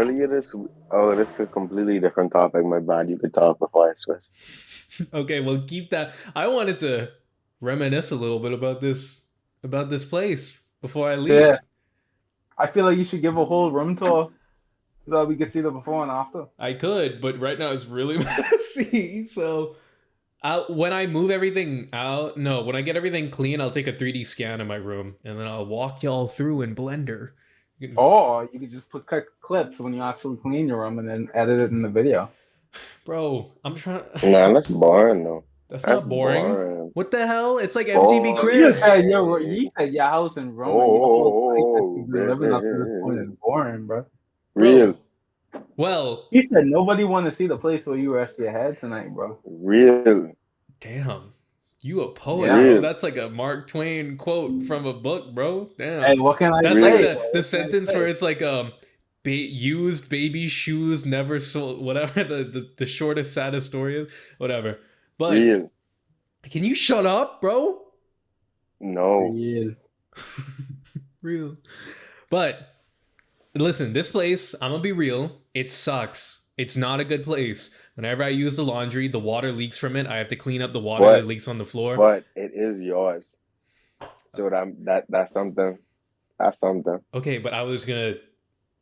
earlier this this is a completely different topic. My bad. You could talk before I switch. Okay, well keep that. I wanted to reminisce a little bit about this place before I leave. Yeah, I feel like you should give a whole room tour so that we can see the before and after. I could, but right now it's really messy. So when I move everything out, no, when I get everything clean, I'll take a 3D scan of my room and then I'll walk y'all through in Blender. Or you could just put clips when you actually clean your room and then edit it in the video. Bro, I'm trying. Nah, that's boring though. That's That's not boring. boring. What the hell? It's like MTV Boring. Cribs. You said your house and room and your whole place that Oh, you've been living up to this point is boring, bro. real, Well, He said nobody want to see the place where you rest your head tonight, bro. real. damn. You a poet, Yeah. bro. That's like a Mark Twain quote from a book, bro. Damn. Hey, what can I That's say? like What the can I sentence say? where it's like used baby shoes never sold, whatever the shortest saddest story is, whatever. But Real. can you shut up, bro? No. Yeah. Real. But listen, this place, I'm gonna be real, it sucks. It's not a good place. Whenever I use the laundry, the water leaks from it. I have to clean up the water But- that leaks on the floor. But it is yours. So that's something. That's something. Okay, but I was gonna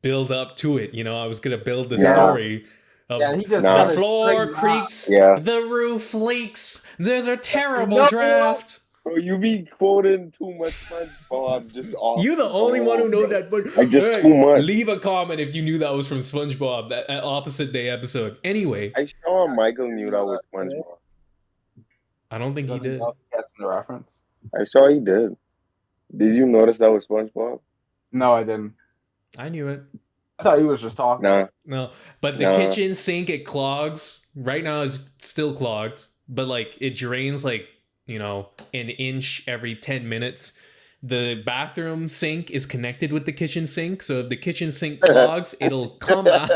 build up to it. You know, I was gonna build the Yeah. story of Yeah, he just Nah. the got floor it. creaks, Yeah. the roof leaks. There's a terrible No. draft. Bro, you be quoting too much SpongeBob just off. You the only one who know bro. that. But Like, just too much. leave a comment if you knew that was from SpongeBob, that opposite day episode. Anyway, I sure Michael knew that was SpongeBob. I don't think he did. That's the reference. I saw he did. Did you notice that was SpongeBob? No, I didn't. I knew it. I thought he was just talking. Nah. No, but the Nah. kitchen sink, it clogs. Right now is still clogged, but like it drains like, an inch every 10 minutes. The bathroom sink is connected with the kitchen sink, so if the kitchen sink clogs, it'll come out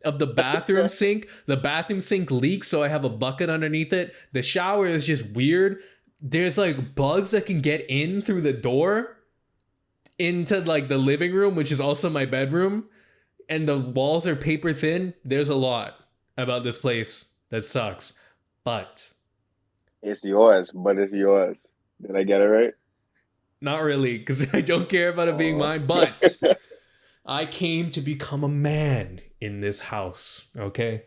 of the bathroom sink. The bathroom sink leaks, so I have a bucket underneath it. The shower is just weird. There's like bugs that can get in through the door into like the living room, which is also my bedroom. And the walls are paper thin. There's a lot about this place that sucks. But It's yours, but it's yours. Did I get it right? not really, because I don't care about it being mine. But I came to become a man in this house. Okay?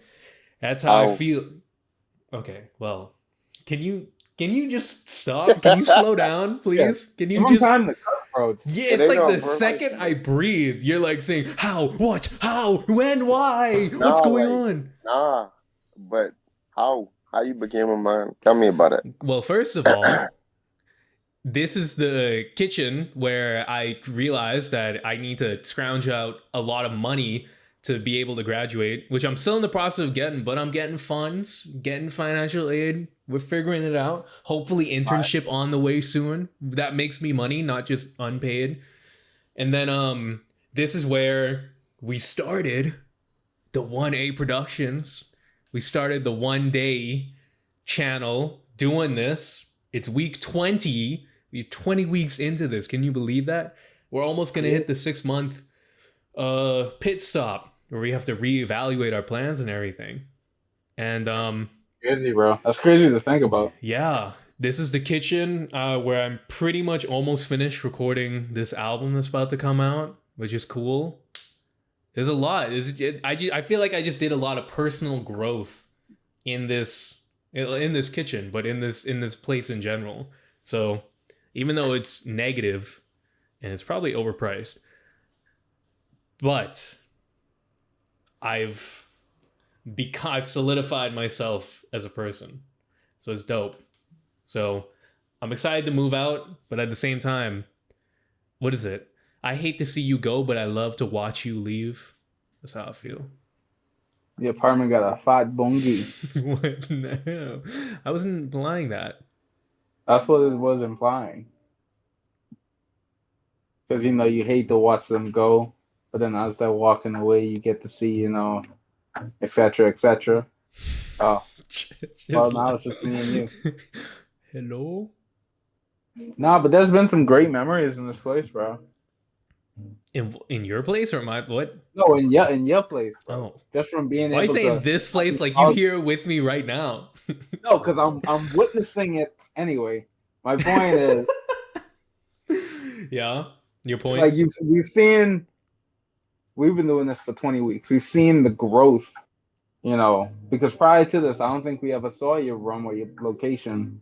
That's how I Ow. feel. Okay, well, can you just stop? Can you slow down, please? Can you Give him just time to cook, bro. Yeah, It it's ain't like on the purpose. second I breathe, you're like saying, how, what, how, when, why, Nah, what's going like- on? Nah. But how? How you became a man? Tell me about it. Well, first of all, this is the kitchen where I realized that I need to scrounge out a lot of money to be able to graduate, which I'm still in the process of getting, but I'm getting funds, getting financial aid. We're figuring it out. Hopefully internship on the way soon. That makes me money, not just unpaid. And then this is where we started the 1A Productions. We started the 1 day channel doing this. It's week 20. We're 20 weeks into this. Can you believe that? We're almost going to hit the 6-month pit stop where we have to reevaluate our plans and everything. And Crazy, bro. That's crazy to think about. yeah, this is the kitchen where I'm pretty much almost finished recording this album that's about to come out, which is cool. There's a lot. I feel like I just did a lot of personal growth in this kitchen, but in this place in general. So even though it's negative and it's probably overpriced, but I've solidified myself as a person. So it's dope. So I'm excited to move out, but at the same time, what is it? I hate to see you go, but I love to watch you leave. That's how I feel. The apartment got a fat bongi. What? No. I wasn't implying that. That's what it was implying. Because, you hate to watch them go, but then as they're walking away, you get to see, et cetera, et cetera. Oh, well, now it's just me and you. Hello? Nah, but there's been some great memories in this place, bro. In your place or my what? No, in your place, bro. Oh, Just from being why are you able saying to. this place like you here with me right now? No, because I'm witnessing it anyway. My point is, Yeah, your point. like we've been doing this for 20 weeks. We've seen the growth, because prior to this, I don't think we ever saw your room or your location.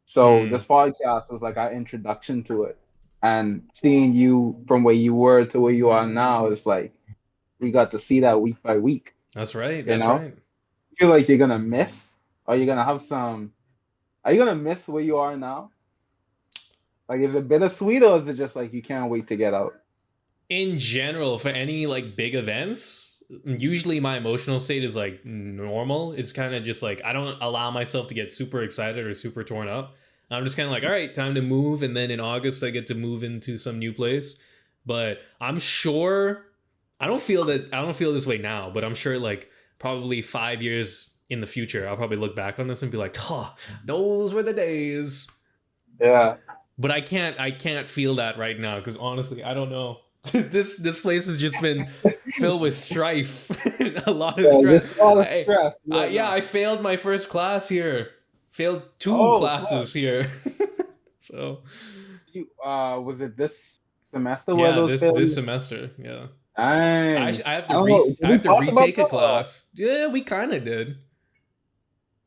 So Hmm. this podcast was like our introduction to it. And seeing you from where you were to where you are now is like we got to see that week by week, That's right. you That's know? right. Feel like you're gonna miss, or you're gonna have some are you gonna miss where you are now? Like is it bittersweet or is it just like you can't wait to get out? In general, for any like big events, usually my emotional state is like normal. It's kind of just like I don't allow myself to get super excited or super torn up. I'm just kind of like, all right, time to move. And then in August, I get to move into some new place. But I'm sure I don't feel this way now, but I'm sure like probably 5 years in the future, I'll probably look back on this and be like, oh, those were the days. Yeah. But I can't feel that right now because honestly, I don't know. This place has just been filled with strife, a lot of Yeah, stress. just a lot of stress right Yeah, now. I failed my first class here. Failed two Oh, classes here. So was it this semester where yeah, those this failures? semester, yeah. Dang. I have I to don't know. Did I we have to talk about retake a that? class. Yeah, we kind of did.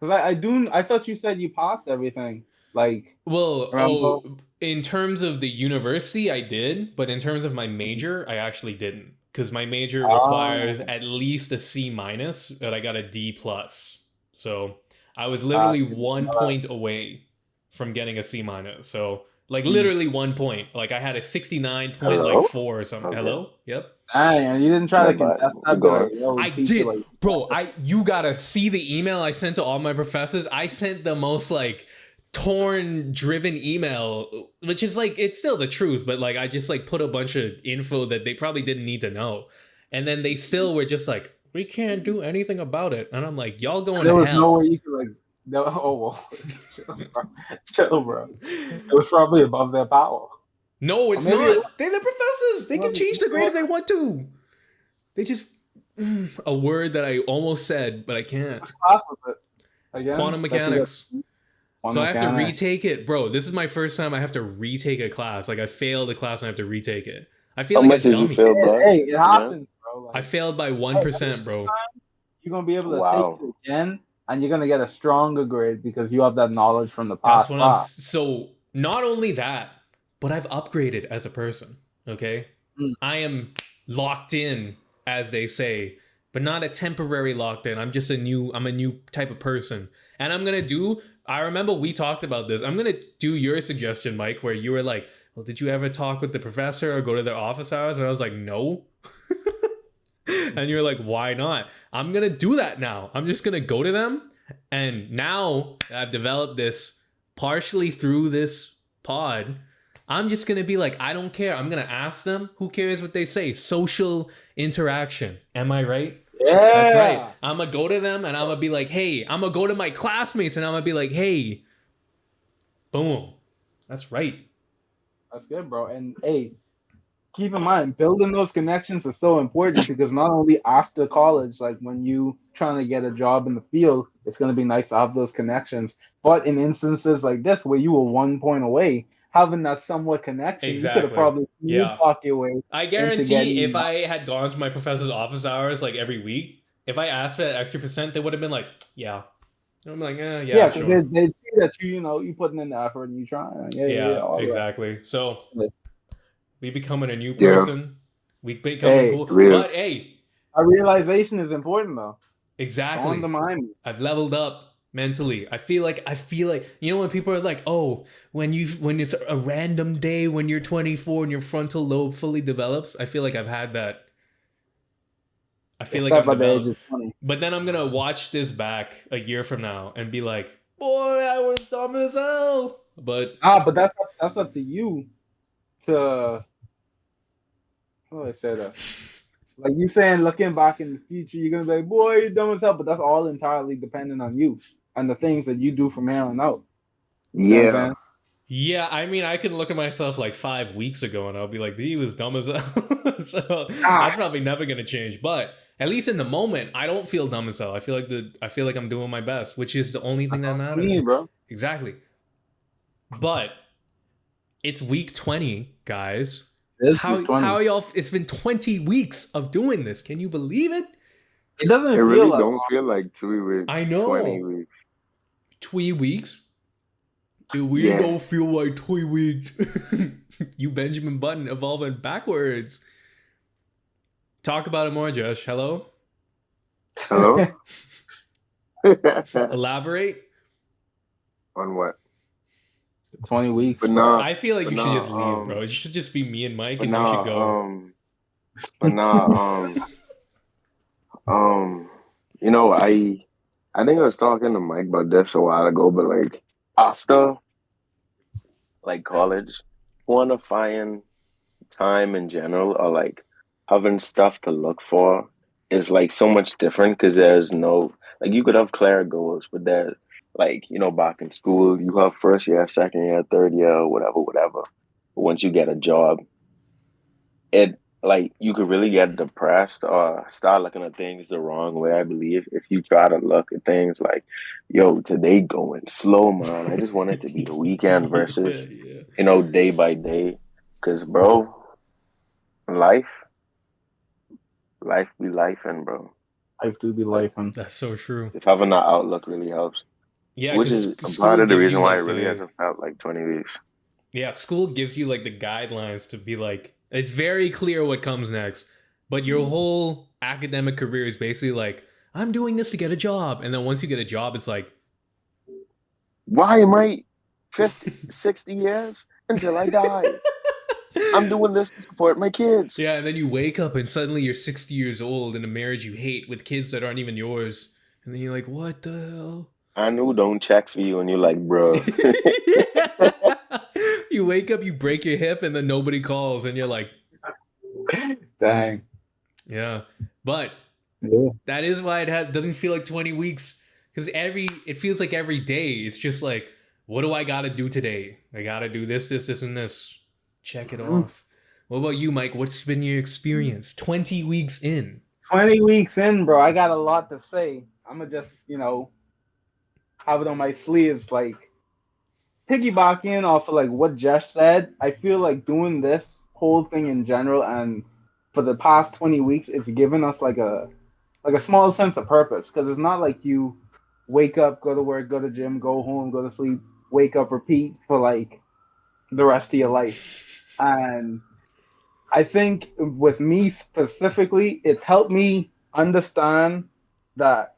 Because I thought you said you passed everything. Like, Well, remember? oh, in terms of the university, I did, but in terms of my major, I actually didn't because my major requires Oh, at least a C minus, but I got a D plus. So I was uh, literally 1 point away from getting a C minus. So like mm. literally 1 point. Like I had a 69 point like Hello? four or something. Okay. Hello. Yep. Dang, and you didn't try My to bad. contest You that, go but on. like, yo, I teacher, did, like, bro. You gotta see the email I sent to all my professors. I sent the most like torn driven email, which is like it's still the truth, but like I just like put a bunch of info that they probably didn't need to know, and then they still were just like, we can't do anything about it, and I'm like, y'all going and to there was no hell. way you could like, no, oh, well, chill, bro. Chill, bro. It was probably above their power. No, Or it's maybe it not. They're the professors. They can was, change the grade if they want to. They just a word that I almost said, but I can't. which class was it again? Quantum That you got mechanics. one So I have to mechanic. retake it, bro. This is my first time I have to retake a class. Like I failed a class and I have to retake it. I feel How like a much did you dummy. fail by Hey, it again? happens, bro. I Like, failed by hey, 1%, bro. you're gonna be able to take Wow. it again, and you're gonna get a stronger grade because you have that knowledge from the That's past what I'm. class. So not only that, but I've upgraded as a person. Okay, Mm. I am locked in, as they say, but not a temporary locked in. I'm a new type of person, and I'm gonna do. I remember we talked about this. I'm gonna do your suggestion, Mike, where you were like, "Well, did you ever talk with the professor or go to their office hours?" And I was like, "No." And you're like, why not? I'm gonna do that now. I'm just gonna go to them, and now I've developed this partially through this pod. I'm just gonna be like, I don't care. I'm gonna ask them. Who cares what they say? Social interaction. Am I right? That's right. Yeah, I'm gonna go to them and I'm gonna be like, hey, I'm gonna go to my classmates and I'm gonna be like, hey, boom. That's right. that's good, bro. And hey, keep in mind, building those connections is so important because not only after college, like when you trying to get a job in the field, it's gonna be nice to have those connections. But in instances like this, where you were 1 point away, having that somewhat connection, you could have Exactly. probably smooth Yeah. talk your way I into guarantee if getting. I had gone to my professor's office hours like every week, if I asked for that extra percent, they would have been like, yeah. And I'm like, yeah, Yeah, because sure. they see that you putting in the effort and you trying. Yeah, Yeah, all right. exactly. So we becoming a new Yeah. person. We becoming Hey, cool. Real. But hey, a realization is important though. Don't exactly. undermine me. I've leveled up mentally. I feel like you know when people are like, "Oh, when it's a random day when you're 24 and your frontal lobe fully develops." I feel like I've had that. I feel like Except I'm at the age developed. of 20. But then I'm going to watch this back a year from now and be like, "Boy, I was dumb as hell." But But that's up to you to. How do I say that? Like you saying, looking back in the future, you're gonna be like, "Boy, you're dumb as hell," but that's all entirely dependent on you and the things that you do from here on out. You know what I'm Yeah. saying? Yeah, I mean, I can look at myself like 5 weeks ago and I'll be like, he was dumb as hell. So Ah, that's probably never gonna change. But at least in the moment, I don't feel dumb as hell. I feel like I'm doing my best, which is the only thing that's that what I matters. mean, bro. Exactly. But it's week 20, guys. This is How 20. y'all? It's been 20 weeks of doing this. Can you believe it? It It doesn't feel really like don't feel like 2 weeks, I 20 know. weeks. 2 weeks. We Yeah. don't feel like 2 weeks. You Benjamin Button evolving backwards. Talk about it more, Josh. Hello? Hello? Elaborate? On what? 20 weeks, But bro. no, I feel like but you should no, just leave, bro. It should just be me and Mike but and we should no, go. but no, um, you know, I think I was talking to Mike about this a while ago, but like after like college, quantifying time in general or like having stuff to look for is like so much different because there's no like you could have clear goals, but there's like back in school you have first year, second year, third year, whatever, whatever. But once you get a job, it like you could really get depressed or start looking at things the wrong way. I believe if you try to look at things like, yo, today going slow, man. I just want it to be the weekend Yeah, versus yeah. day by day. Cause bro, life, life be life, and bro, Life do be like life, and That's so true. just having that outlook really helps. Yeah, Which because is a part school of the gives reason you why it like really the hasn't felt like 20 weeks. yeah, school gives you like the guidelines to be like it's very clear what comes next. But your whole academic career is basically like, I'm doing this to get a job. And then once you get a job, it's like, Why am I 50, 60 years until I die? I'm doing this to support my kids. yeah, and then you wake up and suddenly you're 60 years old in a marriage you hate with kids that aren't even yours. And then you're like, what the hell? I know don't check for you, and you're like, bro. You wake up, you break your hip, and then nobody calls, and you're like, dang. yeah. But Yeah. that is why doesn't feel like 20 weeks. Because it feels like every day, it's just like, what do I gotta do today? I gotta do this, this, this, and this. Check it Mhm. off. What about you, Mike? What's been your experience? 20 weeks in. 20 weeks in, bro. I got a lot to say. I'm gonna just, have it on my sleeves. Like, piggybacking off of like what Jesh said, I feel like doing this whole thing in general and for the past 20 weeks, it's given us like a small sense of purpose because it's not like you wake up, go to work, go to gym, go home, go to sleep, wake up, repeat for like the rest of your life. And I think with me specifically, it's helped me understand that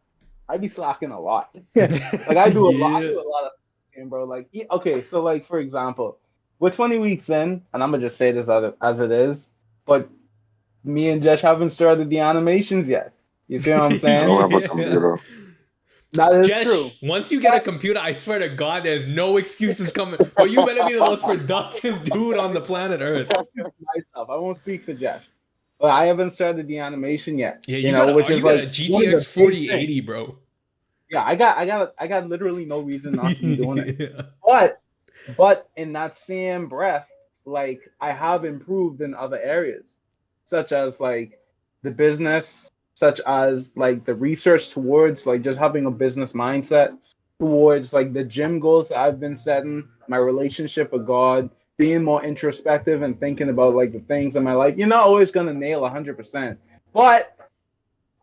I be slacking a lot. Like I do a lot. I Yeah. do a lot of slacking, bro. Like okay, so like for example, we're 20 weeks in, and I'm gonna just say this as it is, but me and Jesh haven't started the animations yet. You see what I'm I saying? don't have a Yeah. computer. That is true. Jesh, once you get a computer, I swear to God, there's no excuses coming. Or you better be the most productive dude on the planet Earth. I'll speak for myself. I won't speak for Jesh. But I haven't started the animation yet. Yeah, Which is you got a like one of GTX the big things. 4080, bro. Yeah, I got literally no reason not to be doing it. Yeah. But in that same breath, like I have improved in other areas, such as like the business, such as like the research towards like just having a business mindset, towards like the gym goals that I've been setting, my relationship with God, being more introspective and thinking about like the things in my life. You're not always gonna nail 100%, but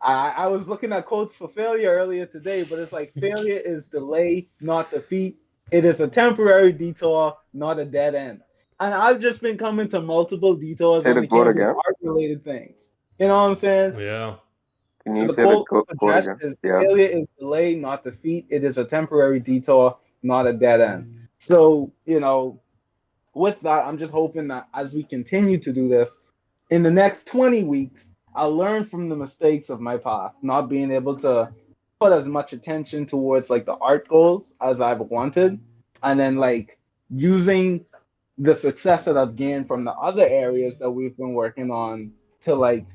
I was looking at quotes for failure earlier today, but it's like failure is delay, not defeat. It is a temporary detour, not a dead end. And I've just been coming to multiple detours Say when the it quote came to again. art related things. You know what I'm saying? Yeah. Can So you the say the quote for quote Jess again? is Yeah. failure is delay, not defeat. It is a temporary detour, not a dead end. So, with that, I'm just hoping that as we continue to do this, in the next 20 weeks, I'll learn from the mistakes of my past, not being able to put as much attention towards like the art goals as I've wanted, and then like using the success that I've gained from the other areas that we've been working on to like,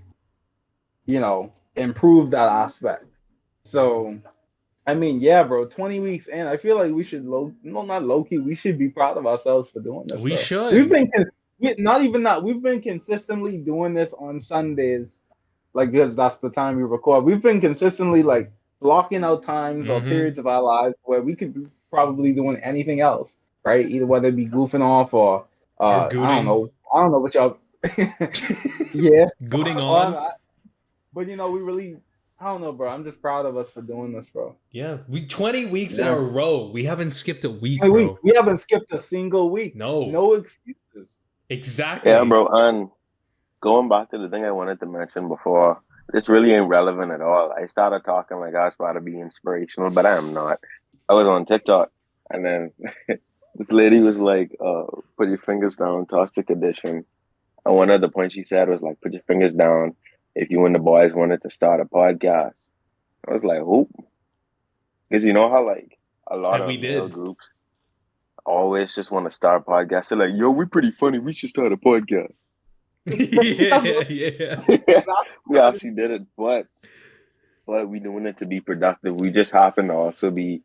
improve that aspect. So I mean, yeah, bro. 20 weeks in. I feel like we should not low key. We should be proud of ourselves for doing this, We bro. We've should. been not even that. We've been consistently doing this on Sundays, like because that's the time we record. We've been consistently like blocking out times or Mm-hmm. periods of our lives where we could be probably doing anything else, right? Either whether it be goofing off or Or I don't gooting. know. I don't know what y'all. Yeah, Gooting on. or, but we really. I don't know, bro. I'm just proud of us for doing this, bro. Yeah. We 20 weeks in a Yeah. row. We haven't skipped a week, Hey, bro. we haven't skipped a single week. No. No excuses. Yeah, Exactly. bro. And going back to the thing I wanted to mention before, this really ain't relevant at all. I started talking like I was about to be inspirational, but I am not. I was on TikTok, and then this lady was like, put your fingers down, toxic addition. And one of the points she said was like, put your fingers down if you and the boys wanted to start a podcast. I was like, who? Because you know how like a lot And we of male did. groups always just want to start podcasts. They're like, yo, we're pretty funny. We should start a podcast. Yeah, yeah. We actually did it, but we doing it to be productive. We just happen to also be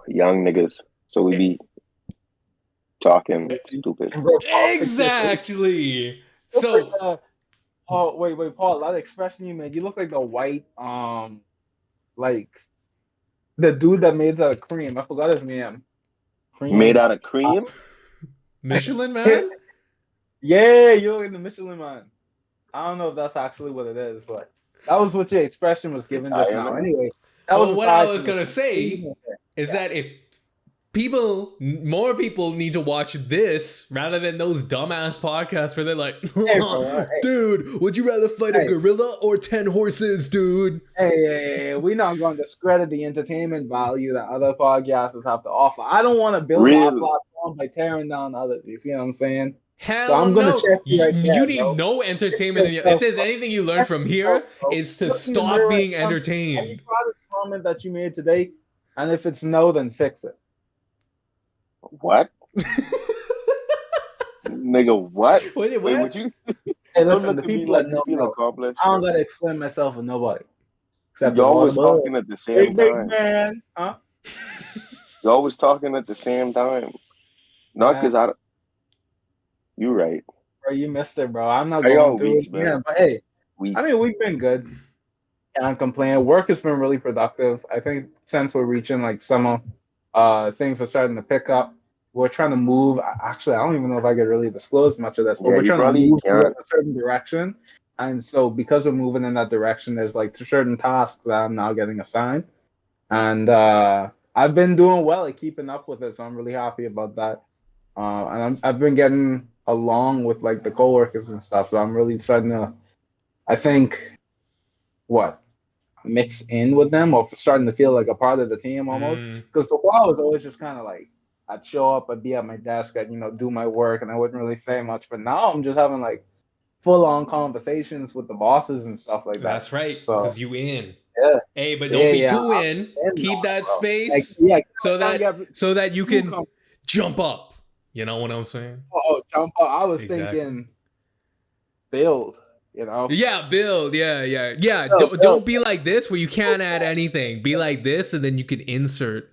young niggas, so we be talking stupid. Exactly. So Oh wait, Paul. That expression you made, you look like the white like the dude that made the cream. I forgot his name. Made Cream. out of cream. Michelin Man? Yeah, you look like the Michelin Man. I don't know if that's actually what it is, but that was what your expression was given just now. Italian. Anyway, that Well, was what I aside was from the gonna say is that if more people need to watch this rather than those dumbass podcasts where they're like, Hey, bro. dude, would you rather fight a Hey. gorilla or 10 horses, dude? Hey, we're not going to discredit the entertainment value that other podcasters have to offer. I don't want to build our Really? platform by tearing down others. You see what I'm saying? So Hell I'm gonna no. check you right You there, need bro. no entertainment in your. If there's anything you learn Check from yourself, here, bro. it's to Look in the stop mirror and being tell me, are you entertained. proud of the comment that you made today? And if it's no, then fix it. What? Nigga, what? Wait, Wait, what? would you? Hey, Don't listen, look the at me people that like you know, feel know. accomplished. I don't gotta explain myself to nobody except the Y'all was Lord. talking at the same Big time. man, huh? Y'all was talking at the same time. Not Man, because I. You right. bro, you missed it, bro. I'm not How going y'all through weeks it again, been? but hey, Week. I mean, we've been good. Can't complain. Work has been really productive. I think since we're reaching like summer, things are starting to pick up. We're trying to move. Actually, I don't even know if I could really disclose much of this, but Yeah, we're you trying to probably move towards can't. a certain direction. And so, because we're moving in that direction, there's like certain tasks that I'm now getting assigned. And I've been doing well at keeping up with it, so I'm really happy about that. I've been getting along with like the coworkers and stuff, so I'm really starting to, I think, what mix in with them or starting to feel like a part of the team almost. Mm, Because before I was always just kind of like I'd show up, I'd be at my desk, I'd do my work, and I wouldn't really say much. But now I'm just having like full on conversations with the bosses and stuff like that. that's right, So because you in. yeah, Hey, but don't yeah, be yeah. too in. I'm in Keep on it, that bro. Like space yeah, so don't that get you too can jump up. You know what I'm saying? oh, jump up. I was Exactly. thinking build. You know, Yeah, build. Yeah, yeah, yeah. build, Don't build. be like this where you can't add anything. Be like this, and then you can insert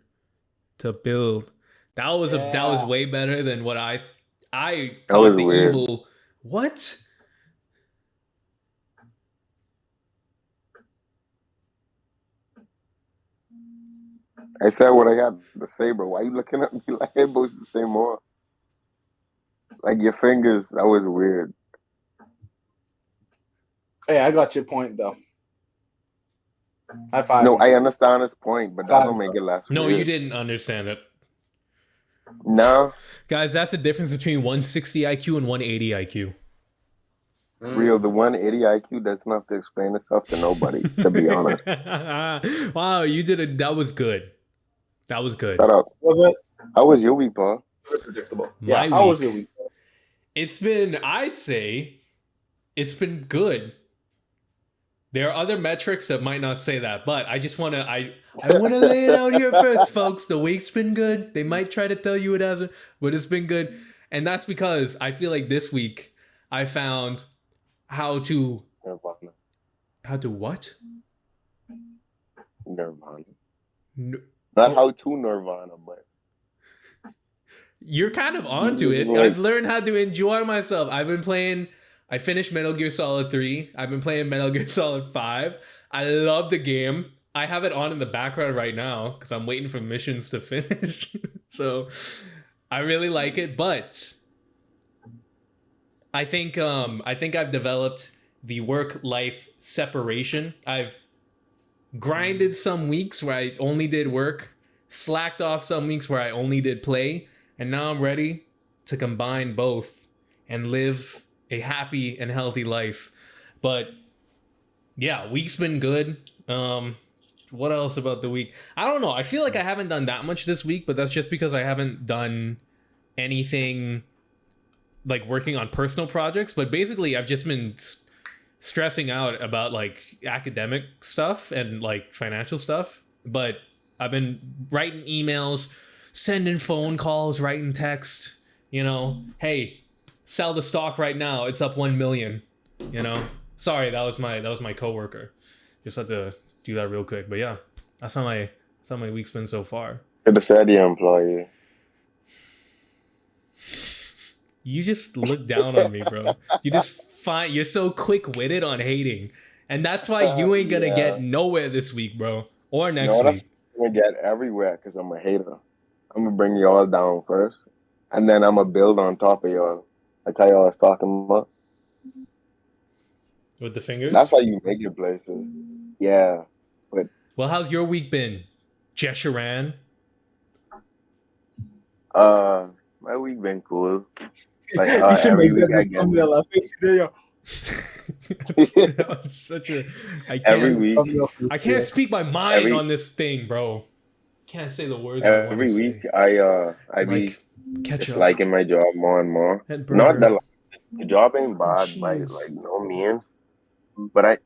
to build. That was Yeah. way better than what I That was thought the weird. evil. What? I said what I got to say, bro. Why you looking at me like I'm supposed to say more? Like your fingers, that was weird. Hey, I got your point though. High five. No, Man. I understand his point, but that Five, don't make it less No, weird. you didn't understand it. No, Guys, that's the difference between 160 IQ and 180 IQ. real. The 180 IQ doesn't have to explain itself to nobody, to be honest. Wow, you did it. That was good. That was good. Shut up. Was How was your week, Paul? it predictable? My Yeah. How was week. your week? It's been, I'd say, it's been good. There are other metrics that might not say that, but I just want to, I want to lay it out here first, folks. The week's been good. They might try to tell you it hasn't, but it's been good. And that's because I feel like this week I found how to what? Nirvana. N- Not oh, how to Nirvana, but you're kind of you onto just it. I've like learned how to enjoy myself. I finished Metal Gear Solid 3. I've been playing Metal Gear Solid 5. I love the game. I have it on in the background right now because I'm waiting for missions to finish. So I really like it, but I think I've developed the work life separation. I've grinded some weeks where I only did work, slacked off some weeks where I only did play, and now I'm ready to combine both and live a happy and healthy life. But yeah, week's been good. What else about the week? I don't know. I feel like I haven't done that much this week, but that's just because I haven't done anything like working on personal projects. But basically, I've just been stressing out about like academic stuff and like financial stuff. But I've been writing emails, sending phone calls, writing text. You know, hey, sell the stock right now. It's up 1 million. You know, sorry, that was my coworker. Just had to do that real quick. But yeah, that's how my week's been so far. the said employee. You just look down on me, bro. You're so quick-witted on hating. And that's why you ain't gonna Yeah. get nowhere this week, bro. Or next No, that's week. gonna get everywhere because I'm a hater. I'm gonna bring y'all down first, and then I'm gonna build on top of y'all. Like how y'all was talking about. With the That's fingers? how you make it places. Yeah, but Well, how's your week been? Jesharan? my week been cool. Like You should every make week that I the get thumbnail. I face video. That was such a every week, I can't speak my mind every on this thing, bro. Can't say the words I want to every week say. I be Like ketchup disliking my job more and more. and Not that burger like, the job ain't and bad by like cheese. no means, but I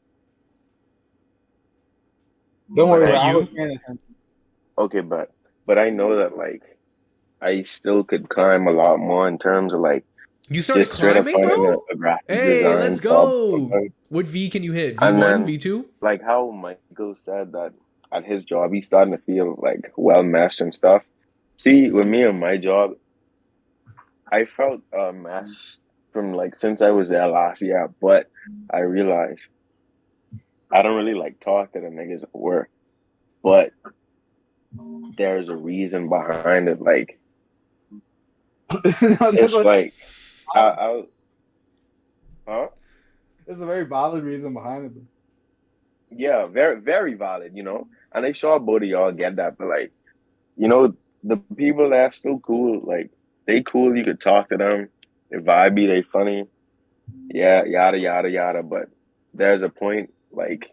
Don't but worry, bro. But I I you? was paying attention. okay, but I know that like I still could climb a lot more in terms of like You started just straight up climbing, finding bro? a graphic Hey, let's design job. go. What V can you hit? And V1, then V2? like how Michael said that at his job he's starting to feel like well meshed and stuff. See, with me and my job, I felt meshed from like since I was there last year, but I realized I don't really like talk to the niggas at work. But there's a reason behind it. Like No, that's it's what. like I huh? There's a very valid reason behind it. Yeah, very very valid, you know. And I'm sure both of y'all get that, but like, you know, the people that's still cool, like they cool, you could talk to them, they vibey, they funny, yeah, yada yada yada. But there's a point like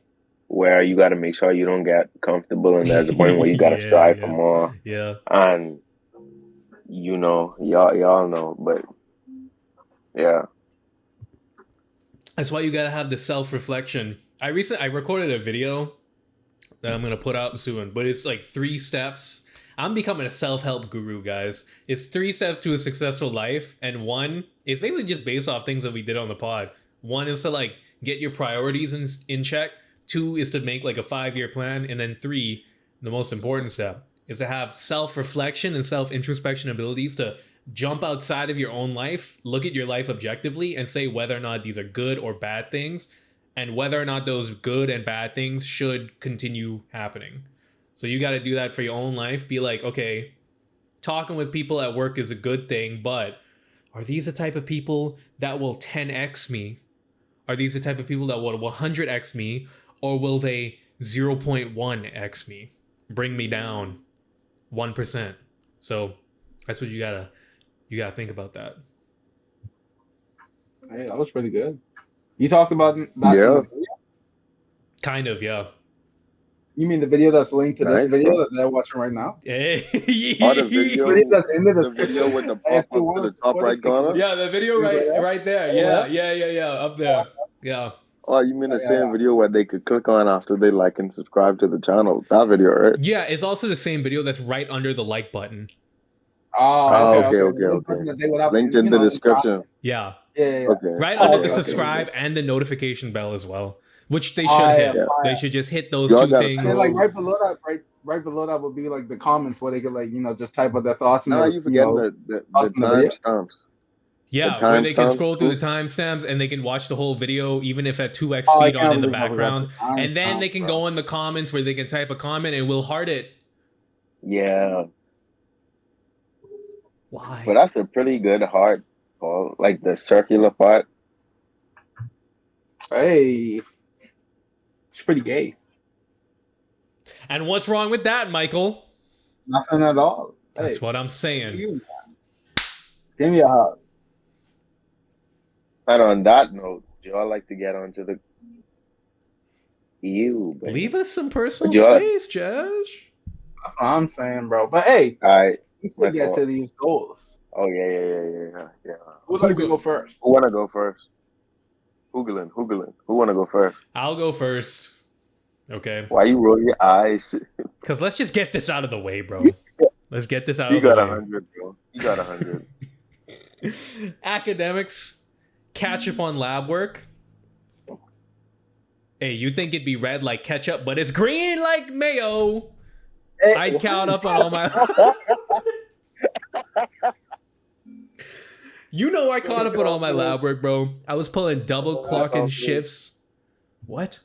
where you gotta make sure you don't get comfortable and there's a point where you gotta Yeah, strive for yeah, more. yeah. And you know, y'all know, but yeah. That's why you gotta have the self-reflection. I recorded a video that I'm gonna put out soon, but it's like 3 steps. I'm becoming a self-help guru, guys. It's 3 steps to a successful life, and one is basically just based off things that we did on the pod. One is to like get your priorities in check. 2 is to make like a 5-year plan, and then 3, the most important step, is to have self-reflection and self-introspection abilities to jump outside of your own life, look at your life objectively, and say whether or not these are good or bad things, and whether or not those good and bad things should continue happening. So you got to do that for your own life. Be like, okay, talking with people at work is a good thing, but are these the type of people that will 10x me? Are these the type of people that will 100x me? Or will they 0.1x me? Bring me down 1%. So that's what you gotta think about that. Hey, that was pretty good. You talked about that in Yeah, the video? Kind of, yeah. You mean the video that's linked to this nice, video bro. that they're watching right now? Hey. Or the The video video, that's in the the video with description. the If pop you up to want the to top support us, right corner. Yeah, the video you go there. right there. Yeah. Yeah, up there. Yeah. Oh, you mean the Yeah. same video where they could click on after they like and subscribe to the channel? That video, right? Yeah, it's also the same video that's right under the like button. Oh, Oh, okay, okay, okay. okay, The okay. button that they would have, Linked in the interact. description. Yeah. Yeah. Okay, Right Oh, under okay, the okay, okay. okay, okay. subscribe and the notification bell as well. which they should Fire, hit. Yeah. fire. They should just hit those Y'all two gotta And then things. like scroll. right below that would be like the comments where they could like just type out their thoughts and Nah, their you forgetting the thoughts in the video. timestamps. The Yeah, where they can timestamps scroll through the too. timestamps and they can watch the whole video, even if at 2x Oh, I speed on can't in the believe I forgot background. the timestamp, And then they can bro. go in the comments where they can type a comment and we'll heart it. Yeah, Why? but that's a pretty good heart call, like the circular part. Hey, it's pretty gay. And what's wrong with that, Michael? Nothing at all. That's Hey, what I'm saying. you, give me a hug. And on that note, y'all like to get onto the ew, baby. Leave us some personal Would you like- space, Josh. That's what I'm saying, bro. But hey, All right. we My can get fault. to these goals. Oh yeah. Who'd like to go first? Who wanna go first? Hoogling. Who wanna go first? I'll go first. Okay. Why you roll your eyes? Because let's just get this out of the way, bro. Let's get this out You of the got way. 100, bro. You got 100. Academics catch up on lab work. Hey, you think it'd be red like ketchup, but it's green like mayo. Hey, I'd count up on all my. You know I caught up on all my lab work, bro. I was pulling double clocking shifts. What?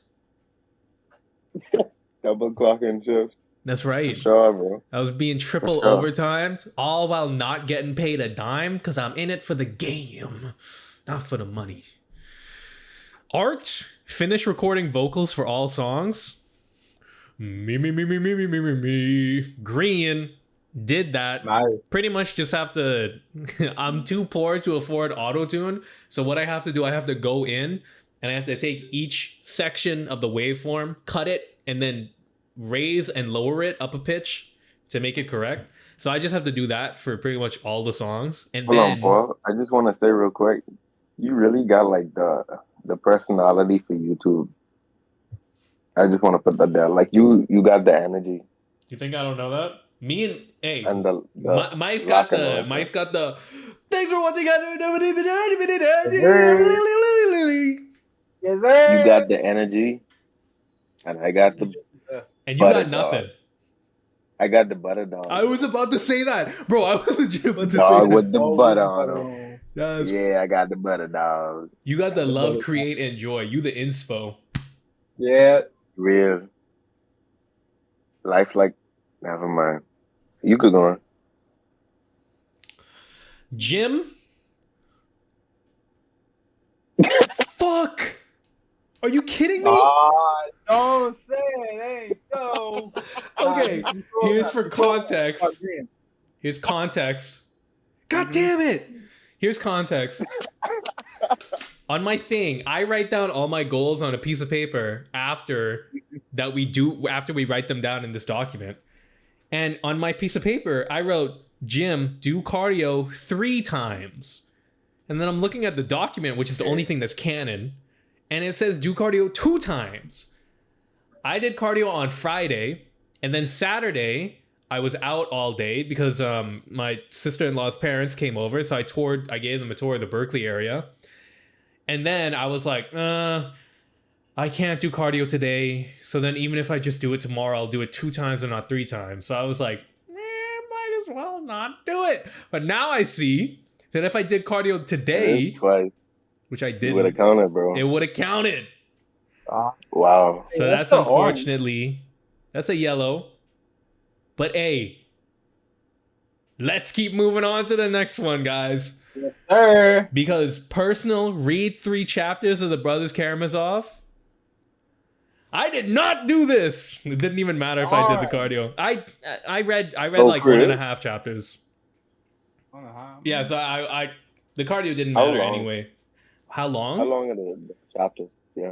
Double clocking shifts. That's right. Sure, bro. I was being triple For sure. overtimed, all while not getting paid a dime because I'm in it for the game, not for the money. Art, finish recording vocals for all songs. Me. Green, did that. Nice. Pretty much just have to, I'm too poor to afford auto-tune. So what I have to do, I have to go in and I have to take each section of the waveform, cut it, and then raise and lower it up a pitch to make it correct. So I just have to do that for pretty much all the songs. And Hold then on, Paul. I just want to say real quick, you really got like the personality for YouTube. I just want to put that there. Like you got the energy you think I don't know that? Me and hey, and the Mike's got rock and the roll. Mike's got the thanks for watching. Yes, You sir. got the energy, and I got the And you butter got nothing. dog. I got the butter dog. I was about to say that, bro. I was legit about to say dog that. with the butter on him. Yes. Yeah, I got the butter dog. You got the love, create, enjoy. You the inspo. Yeah. Real life, like never mind. You could go on. Jim. Fuck. Are you kidding me? Don't say it ain't so. Okay, here's for context. Green. Here's context. God damn it. Here's context. On my thing, I write down all my goals on a piece of paper after we write them down in this document. And on my piece of paper, I wrote, Jim, do cardio 3 times. And then I'm looking at the document, which is the only thing that's canon, and it says do cardio 2 times. I did cardio on Friday, and then Saturday I was out all day because my sister-in-law's parents came over, so I gave them a tour of the Berkeley area. And then I was like, I can't do cardio today. So then even if I just do it tomorrow, I'll do it 2 times and not 3 times. So I was like, might as well not do it. But now I see that if I did cardio It today, is twice. which I You would have didn't, counted, bro. it would have counted. Wow. So Hey, that's the orange. unfortunately, that's a yellow. But hey, let's keep moving on to the next one, guys. Yes, sir. Because personal, read 3 chapters of the Brothers Karamazov. I did not do this. It didn't even matter if I did the cardio. I read Oh, like really? 1.5 chapters. Yeah, so I the cardio didn't How matter long? anyway. How long? How long are the chapters? Yeah.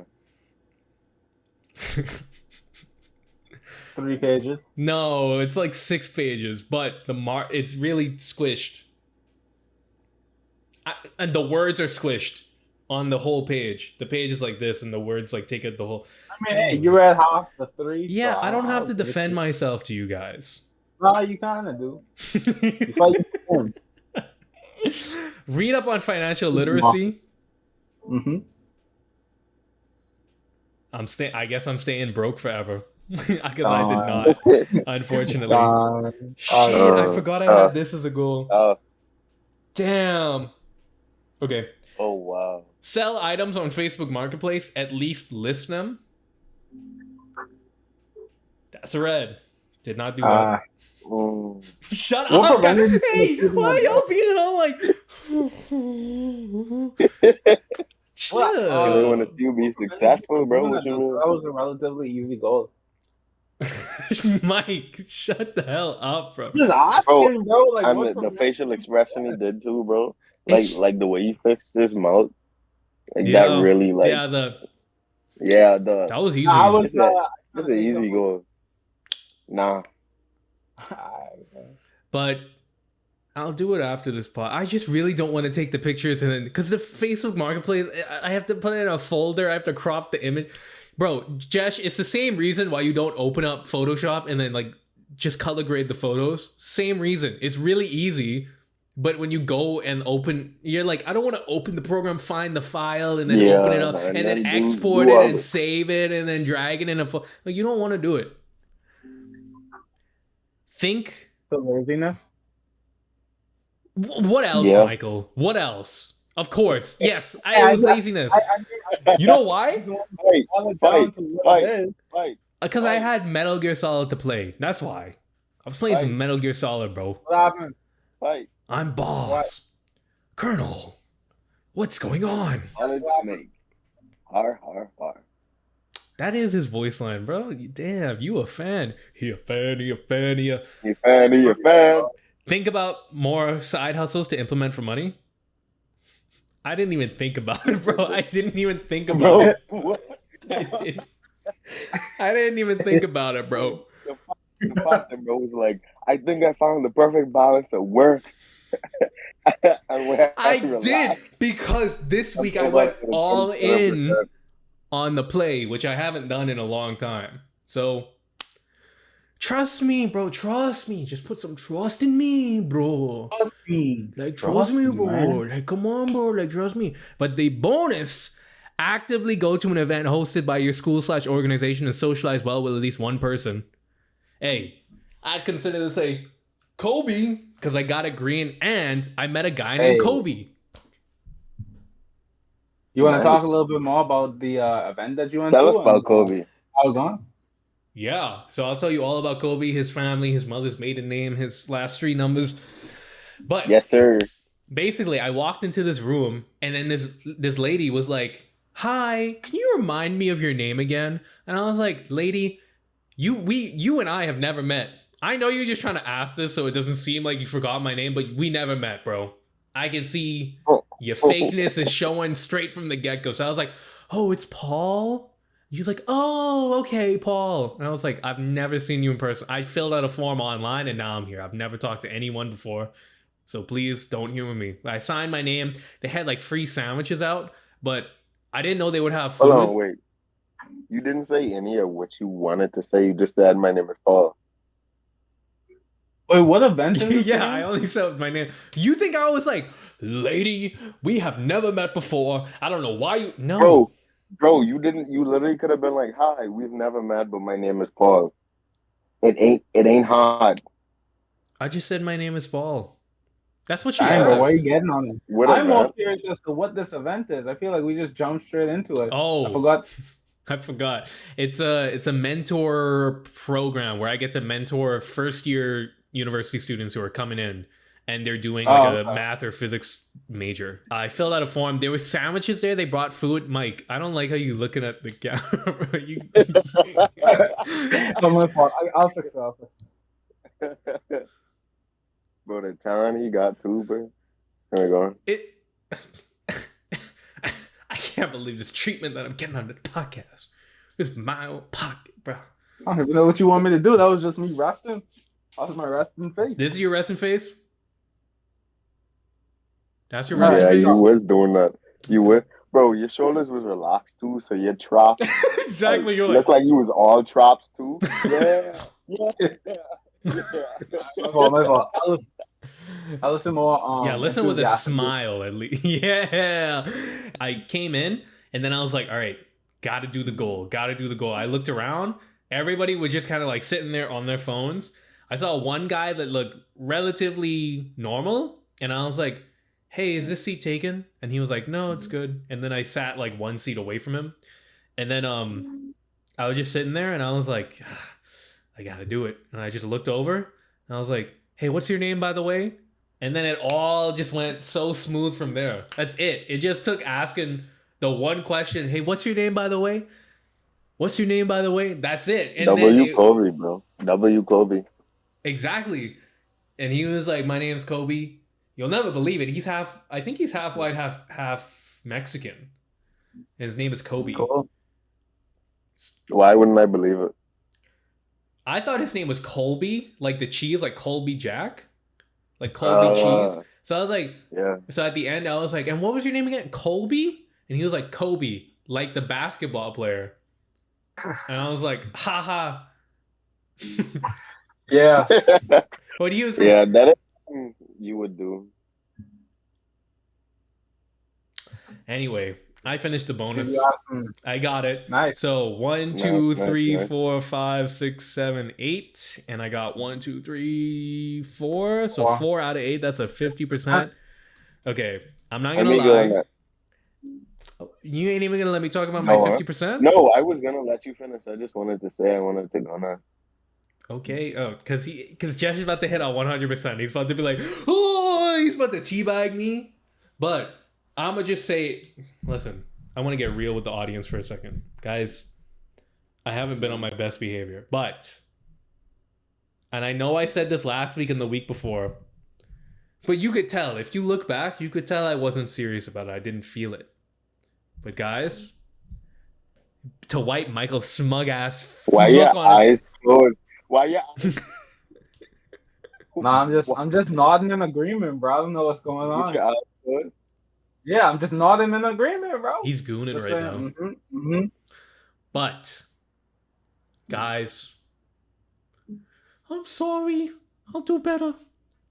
3 pages. No, it's like 6 pages, but it's really squished. And the words are squished on the whole page. The page is like this, and the words like take it the whole. I mean, hey, you read half the 3. Yeah, so I don't have to I'll defend get myself to you guys. it. No, you kind of do. It's like you can. Read up on financial literacy. Mm-hmm. I guess I'm staying broke forever because I did not, unfortunately. Shit, I Uh, forgot I uh, had this as a goal. uh, Damn. Okay. oh wow. Sell items on Facebook Marketplace. At least list them. That's a red. Did not do that. Mm. Shut What up, guys. prevented you Hey, from why achieving y'all being all like? What? Cause they want to Chill. see you be successful, bro. What you mean? That was a relatively easy goal. Mike, shut the hell up, bro. Just Bro, asking, bro. Like, and what the prevented facial you expression he did too, bro. It's, Like the way he fixed his mouth, like that yeah, really like yeah. the That was I easy. was it's a trying it's to an think easy of. goal. Nah, But I'll do it after this pod. I just really don't want to take the pictures and then because the Facebook Marketplace, I have to put it in a folder. I have to crop the image, bro. Jesh, it's the same reason why you don't open up Photoshop and then like just color grade the photos. Same reason. It's really easy, but when you go and open, you're like, I don't want to open the program, find the file, and then open it yeah, up, and and then then export do it all and the save it, and then drag it in a. Like, you don't want to do it. Think. The laziness. What else, yeah. Michael? What else? Of course. Yes, it Yeah, was laziness. You know why? Fight, boil it fight, down to what it is. fight. Because I had Metal Gear Solid to play. That's why. I was playing some Metal Gear Solid, bro. What happened? Fight. I'm boss. Colonel. What's going on? Solid snake. Har. That is his voice line, bro. Damn, you a fan. He a fan. You fan. Think about more side hustles to implement for money. I didn't even think about it, bro. I didn't even think about it. What? I didn't even think about it, bro. The fact that bro was like, I think I found the perfect balance of work. And when I relax, did because this week I feel went like all 100%. in on the play, which I haven't done in a long time. So trust me, bro. Trust me. Just put some trust in me, bro. Trust me. Like trust me, bro. man. Like come on, bro. Like trust me. But the bonus: actively go to an event hosted by your school/organization and socialize well with at least one person. Hey, I'd consider this a Kobe because I got a green and I met a guy named Kobe. You want to talk a little bit more about the event that you went Tell to? us about and, Kobe. How it going? Yeah, so I'll tell you all about Kobe, his family, his mother's maiden name, his last three numbers. But Yes, sir. basically, I walked into this room, and then this lady was like, "Hi, can you remind me of your name again?" And I was like, "Lady, you and I have never met. I know you're just trying to ask this so it doesn't seem like you forgot my name, but we never met, bro. I can see your fakeness is showing straight from the get-go." So I was like, "Oh, it's Paul?" She's like, "Oh, okay, Paul." And I was like, "I've never seen you in person. I filled out a form online and now I'm here. I've never talked to anyone before. So please don't humor me." I signed my name. They had like free sandwiches out, but I didn't know they would have food. Hold on, wait. You didn't say any of what you wanted to say. You just said my name is Paul. Wait, what event is this Yeah, again? I only said my name. You think I was like, "Lady, we have never met before. I don't know why you..." No. Bro, you didn't. You literally could have been like, "Hi, we've never met, but my name is Paul." It ain't hard. I just said my name is Paul. That's what she Dang, bro, why are you asked. getting on it? What I'm more event? curious as to what this event is. I feel like we just jumped straight into it. Oh, I forgot. I forgot. It's a mentor program where I get to mentor first year university students who are coming in and they're doing like a math or physics major. I filled out a form. There were sandwiches there. They brought food. Mike, I don't like how you looking at the camera. Oh, my fault. I'll fix it. Bro, the talent he got too, bro. There we go. I can't believe this treatment that I'm getting on the podcast. This my own pocket, bro. I don't even know what you want me to do. That was just me resting. That was my resting face. This is your resting face? That's your Yeah, resting Yeah, face? you was doing that. You were, bro. Your shoulders was relaxed too, so your traps Exactly. You're look like, like you was all traps too. Yeah. My fault. I'll listen more. yeah, listen with a enthusiastically. smile at least. Yeah. I came in and then I was like, all right, Gotta do the goal. Gotta do the goal. I looked around. Everybody was just kind of like sitting there on their phones. I saw one guy that looked relatively normal, and I was like, "Hey, is this seat taken?" And he was like, "No, it's good." And then I sat like one seat away from him, and then I was just sitting there, and I was like, "I gotta do it." And I just looked over, and I was like, "Hey, what's your name, by the way?" And then it all just went so smooth from there. That's it. It just took asking the one question, "Hey, what's your name, by the way? What's your name, by the way?" That's it. And then W Kobe, bro. W Kobe. exactly. And he was like, "My name's Kobe." You'll never believe it. I think he's half white, half Mexican. And his name is Kobe. Cool. Why wouldn't I believe it? I thought his name was Colby, like the cheese, like Colby Jack, like Colby cheese. So I was like, yeah. So at the end, I was like, "And what was your name again? Colby?" And he was like, "Kobe, like the basketball player." And I was like, "Ha ha." Yeah. But he was yeah, that is something you would do. Anyway, I finished the bonus. Awesome. I got it. Nice. So 1, 2, Nice, 3, nice. 4, 5, 6, 7, 8. And I got 1, 2, 3, 4. So Wow. 4 out of 8. That's a 50%. Okay. I'm not Let going to me go on lie. that. You ain't even going to let me talk about my No, huh? 50%? No, I was gonna let you finish. I just wanted to say I wanted to go now. Okay. Oh, because Jesh is about to hit on 100%. He's about to be like, oh, he's about to teabag me. But I'm going to just say, listen, I want to get real with the audience for a second. Guys, I haven't been on my best behavior. But, and I know I said this last week and the week before, but you could tell. If you look back, you could tell I wasn't serious about it. I didn't feel it. But guys, to wipe Michael's smug ass Why look your on his eyes closed? Why your Nah, I'm just nodding in agreement, bro. I don't know what's going with on. your eyes closed? Yeah, I'm just nodding in agreement, bro. He's gooning Just right saying, now. But, guys, I'm sorry. I'll do better.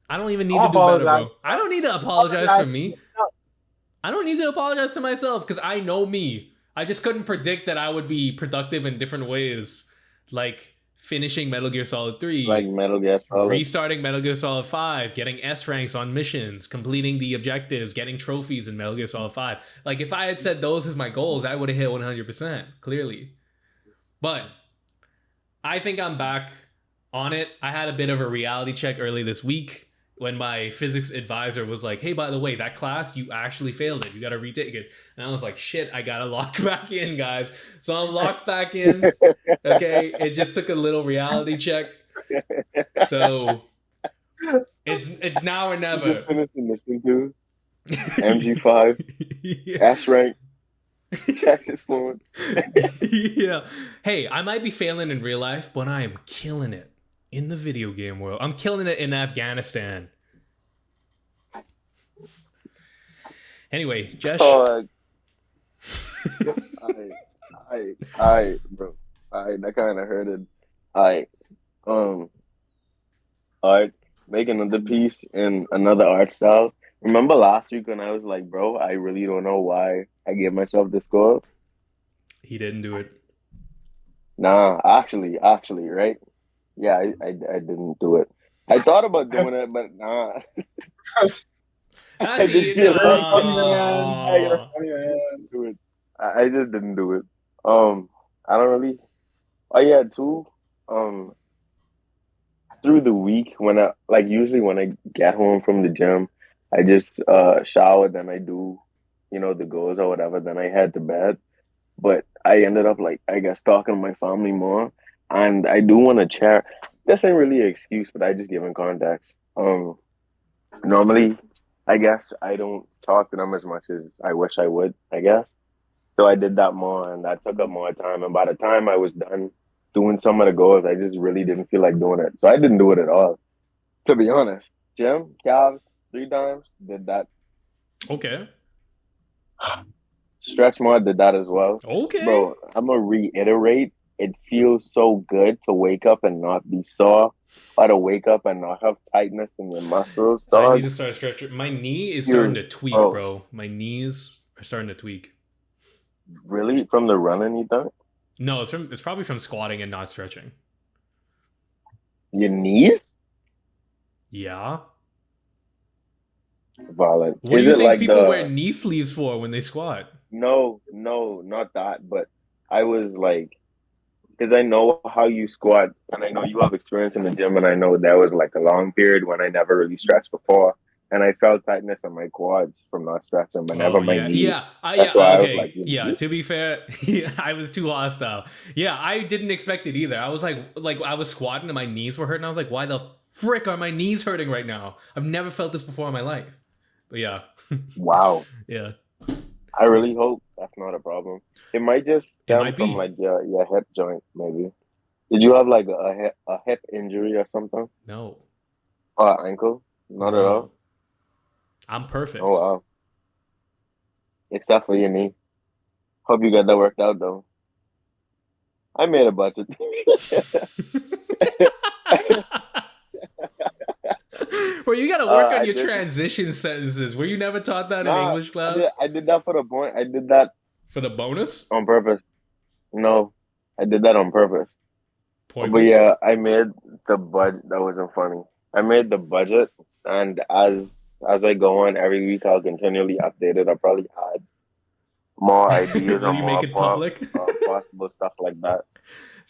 I don't even need to do better, bro. I don't need to apologize for me. I don't need to apologize to myself because I know me. I just couldn't predict that I would be productive in different ways. Like finishing Metal Gear Solid 3. Like Metal Gear Solid. Restarting Metal Gear Solid 5. Getting S ranks on missions. Completing the objectives. Getting trophies in Metal Gear Solid 5. Like if I had said those as my goals, I would have hit 100%. Clearly. But I think I'm back on it. I had a bit of a reality check early this week when my physics advisor was like, "Hey, by the way, that class, you actually failed it. You got to retake it." And I was like, "Shit, I got to lock back in, guys." So I'm locked back in. Okay. It just took a little reality check. So it's now or You never. just finished the mission too. MG5. Yeah. S rank. Check his phone. Yeah. Hey, I might be failing in real life, but I am killing it in the video game world. I'm killing it in Afghanistan. Anyway, Jesh. I, bro. That kind of hurted. Art, make another piece in another art style. Remember last week when I was like, bro, I really don't know why I gave myself the score? He didn't do it. Nah, actually, right? Yeah, I didn't do it. I thought about doing it, but nah. I didn't feel like do it. I just didn't do it. I don't really. Oh yeah, too. Through the week when I usually when I get home from the gym, I just shower, then I do, the goals or whatever, then I head to bed. But I ended up I guess talking to my family more, and I do want to share. This ain't really an excuse, but I just give in context. Normally, I guess I don't talk to them as much as I wish I would, I guess. So I did that more, and that took up more time. And by the time I was done doing some of the goals, I just really didn't feel like doing it. So I didn't do it at all, to be honest. Gym, calves, 3 times, did that. Okay. Stretch more, did that as well. Okay. Bro, I'm going to reiterate. It feels so good to wake up and not be sore, or to wake up and not have tightness in your muscles, dog. I need to start stretching. My knee is starting to tweak, bro. My knees are starting to tweak. Really? From the running, you think? No, it's probably from squatting and not stretching. Your knees? Yeah. Violent. What do Is you it think like people wear the knee sleeves for when they squat? no, no, not that, but I was like, because I know how you squat, and I know you have experience in the gym, and I know there was like a long period when I never really stretched before, and I felt tightness in my quads from not stretching, but never Oh my yeah, knees. yeah, That's yeah. why I was like, Okay, you yeah. knees? To be fair, yeah, I was too hostile. Yeah, I didn't expect it either. I was like I was squatting and my knees were hurting. I was like, why the frick are my knees hurting right now? I've never felt this before in my life. But yeah, Wow. yeah, I really hope that's not a problem. It might just it stem might from be. like your hip joint, maybe. Did you have like a hip injury or something? No, Or ankle? Not at no, all. I'm Oh perfect. wow. Except for your knee. Hope you got that worked out though. I made a budget. Bro, you gotta work on I your did. transition sentences. Were you never taught that in Nah, English I did. class? I did that for the point. I did that For the bonus? on purpose. No, I did that on purpose. But Pointless? yeah, I made the budget. That wasn't funny. I made the budget, and as I go on every week, I'll continually update it. I'll probably add more ideas Will or you make more it public? possible stuff like that.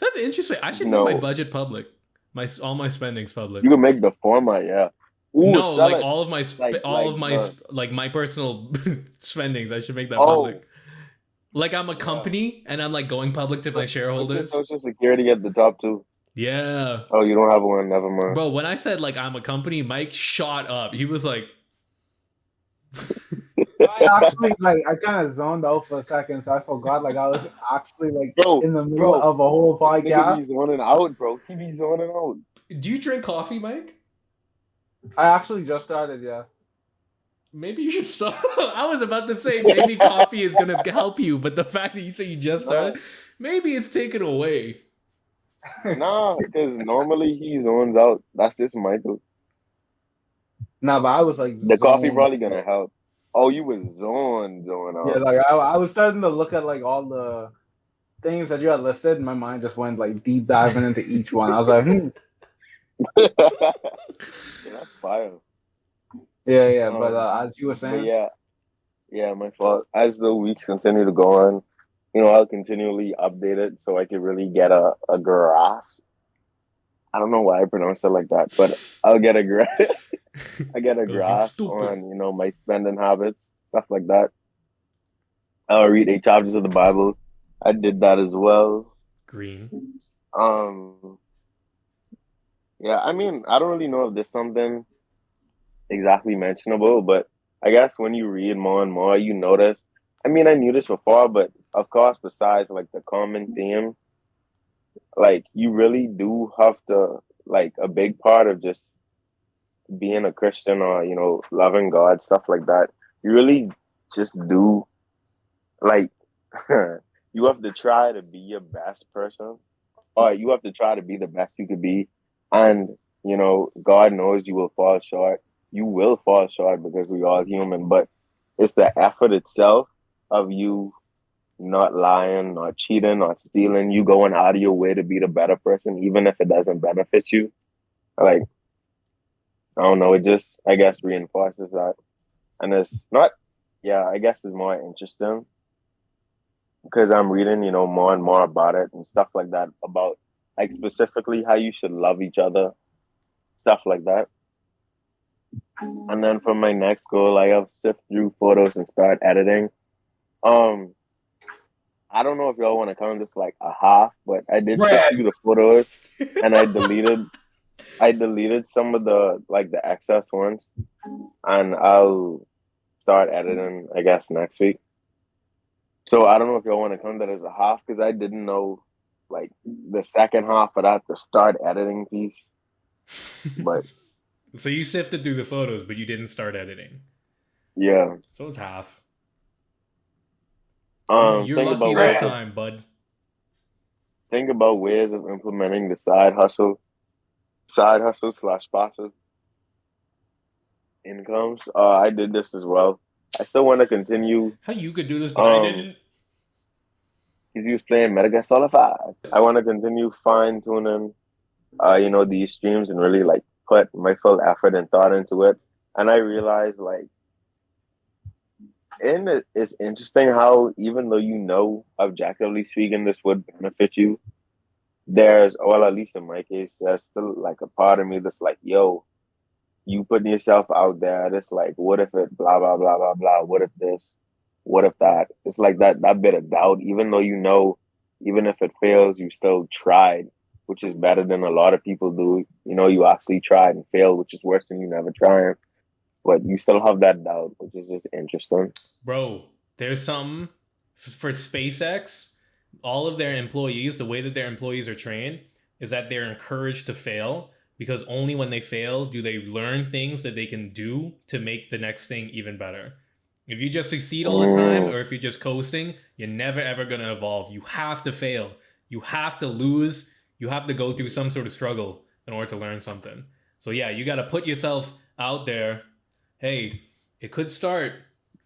That's interesting. I should You make my know, budget public. My all my spendings public. you can make the format. Yeah. Ooh, No, sell like it. all Like of my the like my personal spendings. I should make that public. oh Like I'm a yeah. company and I'm like going public to my Put your shareholders. social security at the top too. Yeah. Oh, you don't have one. Never mind. Bro, when I said like I'm a company, Mike shot up. He was like I actually like I kind of zoned out for a second, so I forgot like I was actually like Bro, in the middle bro, of a whole this nigga podcast. be zoning out, bro. He be zoning out. do you drink coffee, Mike? I actually just started, yeah. Maybe you should stop. I was about to say maybe coffee is gonna help you, but the fact that you say you just Nah, started, maybe it's taken away. nah, because normally he zones out. That's just Michael. Nah, but I was like The coffee zoned probably gonna out. help. Oh, you was zone Yeah, out. like I was starting to look at like all the things that you had listed, and my mind just went like deep diving into each one. I was like, Yeah, that's fire. yeah, yeah. But Um, as you were but saying, yeah, yeah, my fault. As the weeks continue to go on, I'll continually update it so I can really get a grasp. I don't know why I pronounce it like that, but I'll get a I get a Because you grasp stupid. on, my spending habits, stuff like that. I'll read 8 chapters of the Bible. I did that as well. Green. Um, yeah, I mean, I don't really know if there's something exactly mentionable, but I guess when you read more and more, you notice. I mean, I knew this before, but of course, besides like the common theme, like you really do have to, like a big part of just being a Christian or, loving God, stuff like that. You really just do like you have to try to be your best person, or you have to try to be the best you could be. And, God knows you will fall short. You will fall short because we all human, but it's the effort itself of you not lying, not cheating, not stealing, you going out of your way to be the better person, even if it doesn't benefit you. Like, I don't know, it just, I guess, reinforces that. And it's not, yeah, I guess it's more interesting because I'm reading, more and more about it and stuff like that, about like specifically how you should love each other, stuff like that. And then for my next goal, I have sift through photos and start editing. Um, I don't know if y'all want to count this like a half, but I did sift Brad, through the photos and I deleted some of the like the excess ones, and I'll start editing, I guess, next week. So I don't know if y'all want to count that as a half because I didn't know like the second half of that, the start editing piece. But So you sifted through the photos, but you didn't start editing. yeah, So it's half. You're think lucky about this ways Brad. of time, bud. think about ways of implementing the side hustle slash passive incomes. I did this as well. I still want to continue. How you could do this, but I Um, didn't. He's used playing Metagas Solidified. I want to continue fine tuning, these streams and really like put my full effort and thought into it. And I realized like, and it's interesting how even though objectively speaking this would benefit you, there's, well, at least in my case, there's still like a part of me that's like, yo, you putting yourself out there. It's like, what if it, blah blah blah blah blah. What if this? What if that? It's like that bit of doubt. Even though even if it fails, you still tried, which is better than a lot of people do. You actually tried and failed, which is worse than you never trying. But you still have that doubt, which is just interesting. Bro, there's something for SpaceX. All of their employees, the way that their employees are trained is that they're encouraged to fail, because only when they fail do they learn things that they can do to make the next thing even better. If you just succeed all the time, or if you're just coasting, you're never ever going to evolve. You have to fail. You have to lose. You have to go through some sort of struggle in order to learn something. So yeah, you got to put yourself out there. Hey, it could start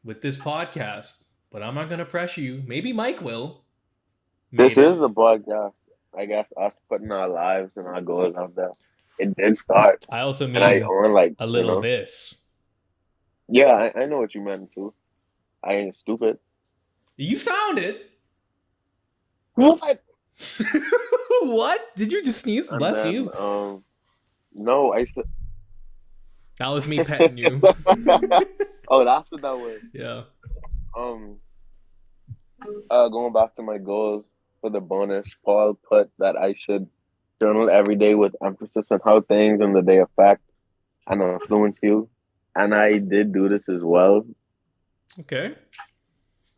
with this podcast, but I'm not going to pressure you. Maybe Mike will. This Maybe. is the podcast. I guess us putting our lives and our goals out there. It did start. I also mean And I own like a little this. Yeah, I know what you meant too. I ain't stupid. You sounded. What? What? Did you just sneeze? And Bless then, you. No, I said. That was me petting you. Oh, that's what that was. Yeah. Going back to my goals for the bonus, Paul put that I should journal every day with emphasis on how things in the day affect and influence you. And I did do this as well. Okay.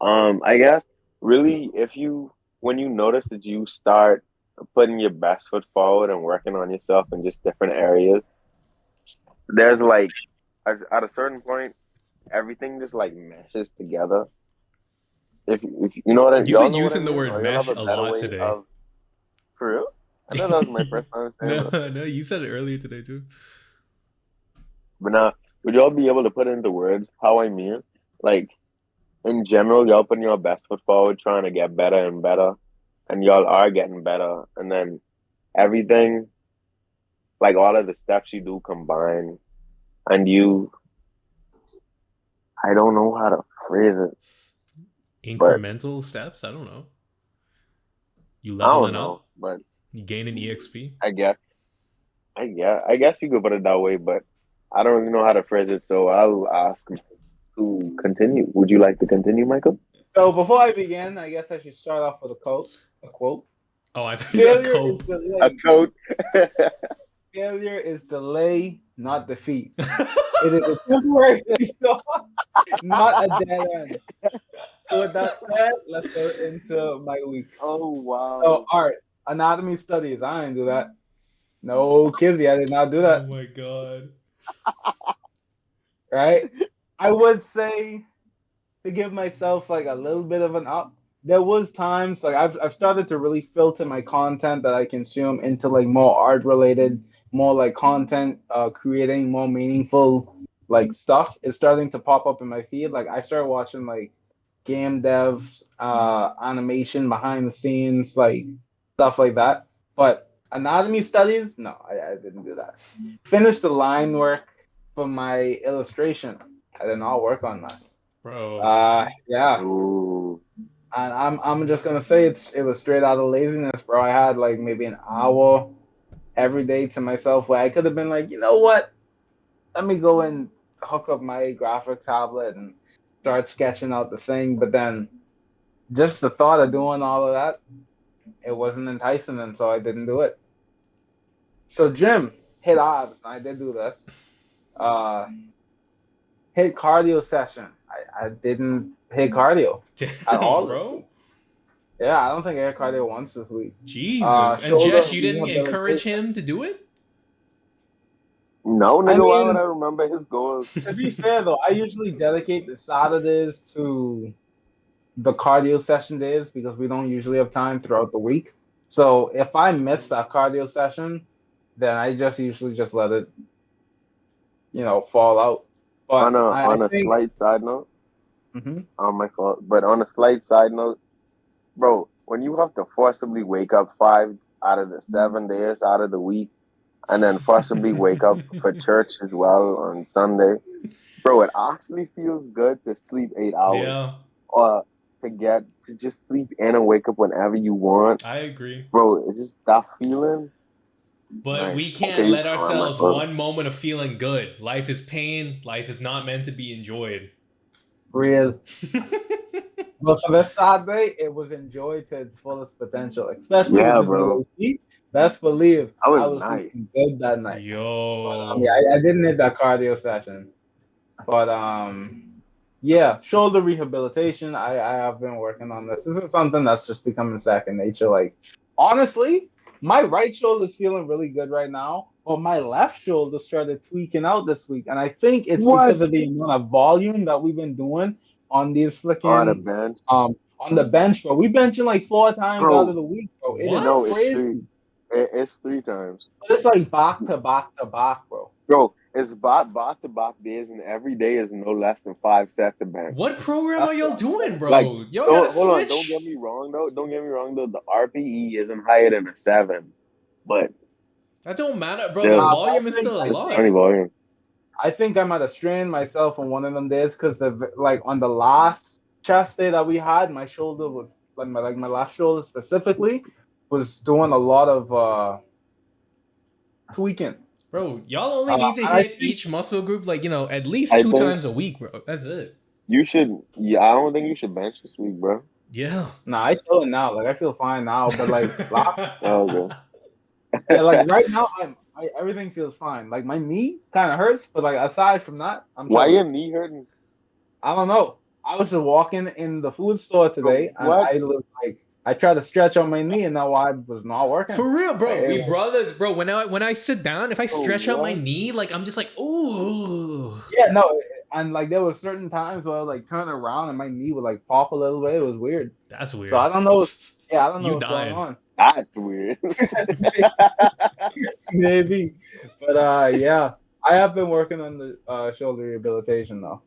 I guess really when you notice that you start putting your best foot forward and working on yourself in just different areas, there's like at a certain point, everything just like meshes together. If you know what I, You've y'all been know what I using the mean, word or y'all mesh have a a better lot way today. of, for real? I know that was my first time saying that. No, you said it earlier today too. But now, would y'all be able to put into words how I mean? Like, in general, y'all putting your best foot forward, trying to get better and better, and y'all are getting better. And then everything, like all of the steps you do combine, and I don't know how to phrase it. Incremental steps? I don't know. You I don't leveling know, up? but You gaining EXP? I guess you could put it that way, but I don't really know how to phrase it, so I'll ask to continue. Would you like to continue, Michael? So before I begin, I guess I should start off with a quote. Oh, I think you said Failure is cope. A delay. coat. Failure is delay, not defeat. It is a temporary stop, not a dead end. So with that said, let's go into my week. Oh wow. So art, anatomy studies. I didn't do that. No, Kizzy, I did not do Oh that. my god. Right? I would say to give myself like a little bit of an up. There was times like I've started to really filter my content that I consume into like more art related, more like content creating more meaningful like stuff. It's starting to pop up in my feed. Like I started watching like game devs, animation behind the scenes, like stuff like that. But anatomy studies, no, I didn't do that. Finished the line work for my illustration. I did not work on that. Bro. Yeah, Ooh. and I'm just gonna say it was straight out of laziness, bro. I had like maybe an hour every day to myself where I could have been like, you know what? Let me go and hook up my graphic tablet and start sketching out the thing. But then just the thought of doing all of that, it wasn't enticing, and so I didn't do it. So gym, hit abs. I did do this. Hit cardio session. I didn't hit cardio at all Damn, this bro. week. Yeah, I don't think I hit cardio once this week. Jesus. And Shoulder Jesh, you didn't encourage rehabilitation. him to do it? No, I nigga, why would mean, I remember his goals? to be fair though, I usually dedicate the Saturdays to the cardio session days because we don't usually have time throughout the week. So if I miss a cardio session, then I just usually just let it, fall out. On But a I on a think slight side note, Mhm. my fault. But on a slight side note, bro, when you have to forcibly wake up 5 out of the 7 days out of the week, and then forcibly wake up for church as well on Sunday, bro, it actually feels good to sleep 8 hours Yeah, or to just sleep in and wake up whenever you want, I agree. bro. It's just that feeling. But Nice. we can't Okay, you let can run my ourselves brother. one moment of feeling good. Life is pain. Life is not meant to be enjoyed. Real. But for this Saturday, it was enjoyed to its fullest potential, especially with Yeah, this new bro. AC. Best believe That was I was nice. sleeping good that night. Yeah, Yo. I didn't hit that cardio session, but yeah, shoulder rehabilitation. I have been working on this. This is something that's just becoming second nature. Like honestly, my right shoulder is feeling really good right now, but my left shoulder started tweaking out this week, and I think it's What? because of the amount of volume that we've been doing on these Oh, the flicking bench. on the bench, bro. We benching like 4 times out Bro, of the week, bro. It is no, it's What? three. crazy. It's 3 times. It's like back to back to back, bro. Bro, it's back to back days, and every day is no less than 5 sets of bench. What program are That's y'all what I'm doing, saying. Like, bro? Y'all gotta don't hold on. Don't get switch. me wrong though. Don't get me wrong though. The RPE isn't higher than a 7, but That don't matter, bro. The still, But volume is still a I it's lot. think plenty volume. I think I might have strained myself on one of them days because like on the last chest day that we had, my shoulder was like my left shoulder specifically was doing a lot of tweaking. Bro, y'all only need to And I hit think each muscle group like, at least I two think times a week, bro. That's it. you should. Yeah, I don't think you should bench this week, bro. Yeah. I feel it now. Like I feel fine now, but like last Oh, yeah, like okay. right now everything feels fine. Like my knee kind of hurts, but like aside from that, I'm Why chilling. your knee hurting? I don't know. I was just walking in the food store Bro, today, and what? I tried to stretch on my knee, and now I was not working. For real, Like, bro. We brothers, bro. When I sit down, if I Bro, stretch out my what? knee, like I'm just like, ooh. yeah, no, and like there were certain times where I would like turn around and my knee would like pop a little bit. It was weird. That's So weird. I don't know. Yeah, I don't know You what's going dying. on. That's weird. Maybe, but yeah, I have been working on the shoulder rehabilitation though.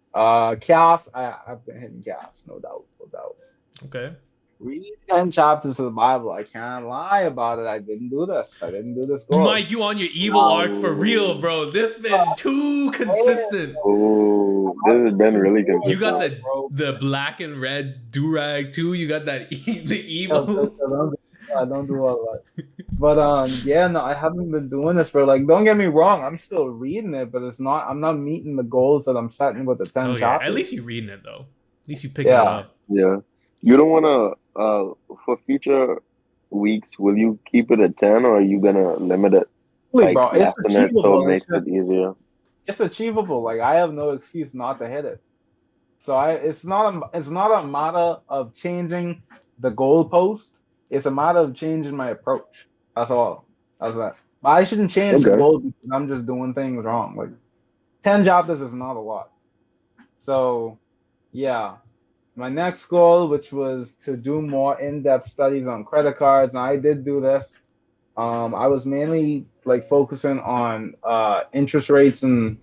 Calves, I've been hitting calves, no doubt, no doubt. Okay. Read 10 chapters of the Bible. I can't lie about it. I didn't do this. I didn't do this goal. Mike, you on your evil arc for real, No. bro. This been too consistent. Oh, this has been really You got consistent. the black and red do-rag too. You got that the No, evil. I don't do all that. But yeah, no, I haven't been doing this for like. Don't get me wrong, I'm still reading it, but it's not. I'm not meeting the goals that I'm setting with the ten Oh yeah, at chapters. least you reading it though. At least you picking it Yeah, up. Yeah. You don't want for future weeks, will you keep it at 10 or are you gonna limit it, really, like bro, it's lessen it so it achievable. makes it easier? It's achievable. Like I have no excuse not to hit it. So it's not a matter of changing the goalpost. It's a matter of changing my approach. That's all. That's that. But I shouldn't change the Okay. goal because I'm just doing things wrong. Like 10 chapters is not a lot. So yeah. My next goal, which was to do more in-depth studies on credit cards, and I did do this. I was mainly like focusing on interest rates and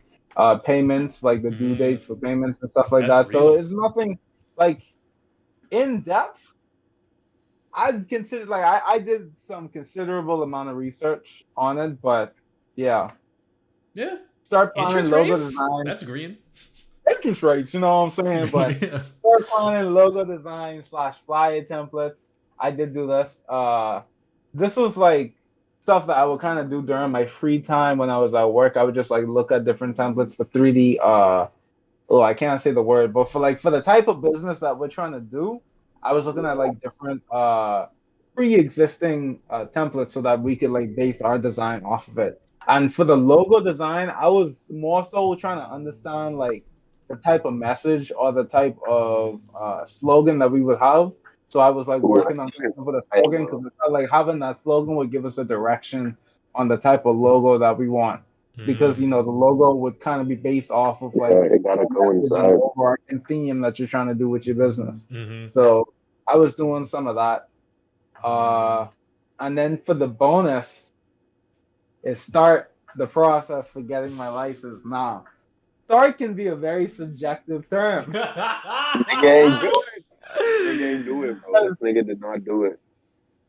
payments, like the due Mm, dates for payments and stuff like that's that. So real. it's nothing like in depth. I'd consider like I did some considerable amount of research on it, but yeah, Yeah. start planning Interest logo rates? design, That's green. interest rates. You know what I'm saying? But Yeah. start planning logo design slash flyer templates. I did do this. This was like stuff that I would kind of do during my free time when I was at work. I would just like look at different templates for 3D. Oh, I can't say the word, but for the type of business that we're trying to do, I was looking at like different pre-existing templates so that we could like base our design off of it. And for the logo design, I was more so trying to understand like the type of message or the type of slogan that we would have. So I was like Ooh, working that's on pretty with a fire, slogan because bro. I felt like having that slogan would give us a direction on the type of logo that we want. Because Mm, the logo would kind of be based off of like Yeah, it gotta the message and the coincide. overarching theme that you're trying to do with your business. mm-hmm. So I was doing some of that. Uh, and then for the bonus is start the process for getting my license now. Start can be a very subjective term. Nigga ain't do it. Nigga ain't do it, bro. This nigga did not do it.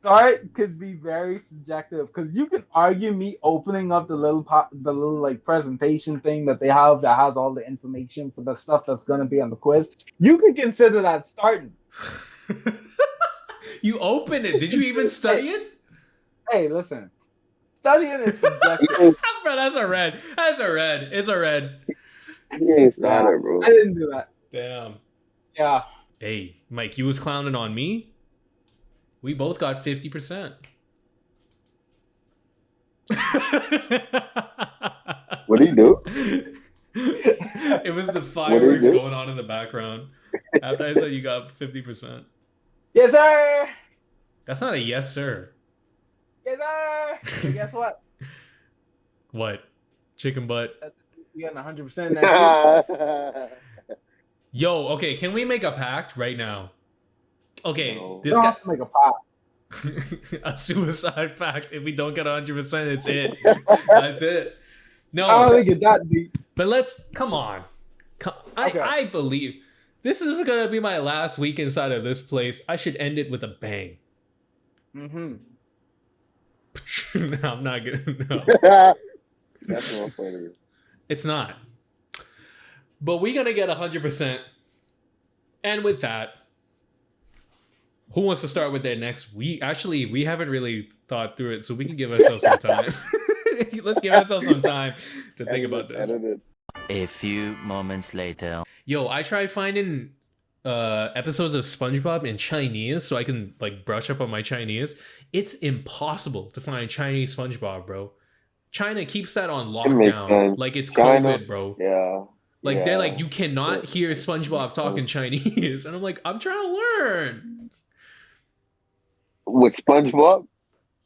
start could be very subjective because you can argue me opening up the little like presentation thing that they have that has all the information for the stuff that's gonna be on the quiz. You could consider that starting. You open it. Did you even study it? Hey, listen, studying is subjective. Bro, that's a red. That's a red. It's a red. He ain't started, bro. I didn't do that. Damn. Yeah. Hey, Mike, you was clowning on me. We both got 50%. What'd he do? It was the fireworks going on in the background. After I said you got 50%. Yes, sir. That's not a yes, sir. Yes, sir. And guess what? What? Chicken butt. You got 100% that. Yo, okay, can we make a pact right now? Okay, No. this Don't guy. have to make a pact. A suicide pact. If we don't get 100%, it's it. That's it. I don't No, think it's that deep. but let's come on. Okay. I believe this is gonna be my last week inside of this place. I should end it with a bang. Mm-hmm. No, I'm not gonna. No, That's more funny. it's not. But we're gonna get 100%. And with that, who wants to start with their next week? Actually, we haven't really thought through it, so we can give ourselves some time. Let's give ourselves some time to think about this. A few moments later. Yo, I tried finding episodes of SpongeBob in Chinese so I can like brush up on my Chinese. It's impossible to find Chinese SpongeBob, bro. China keeps that on lockdown. sense. Like it's China- COVID, bro. Yeah. Like yeah. they're like, you cannot hear SpongeBob talking Chinese. And I'm like, I'm trying to learn. With SpongeBob?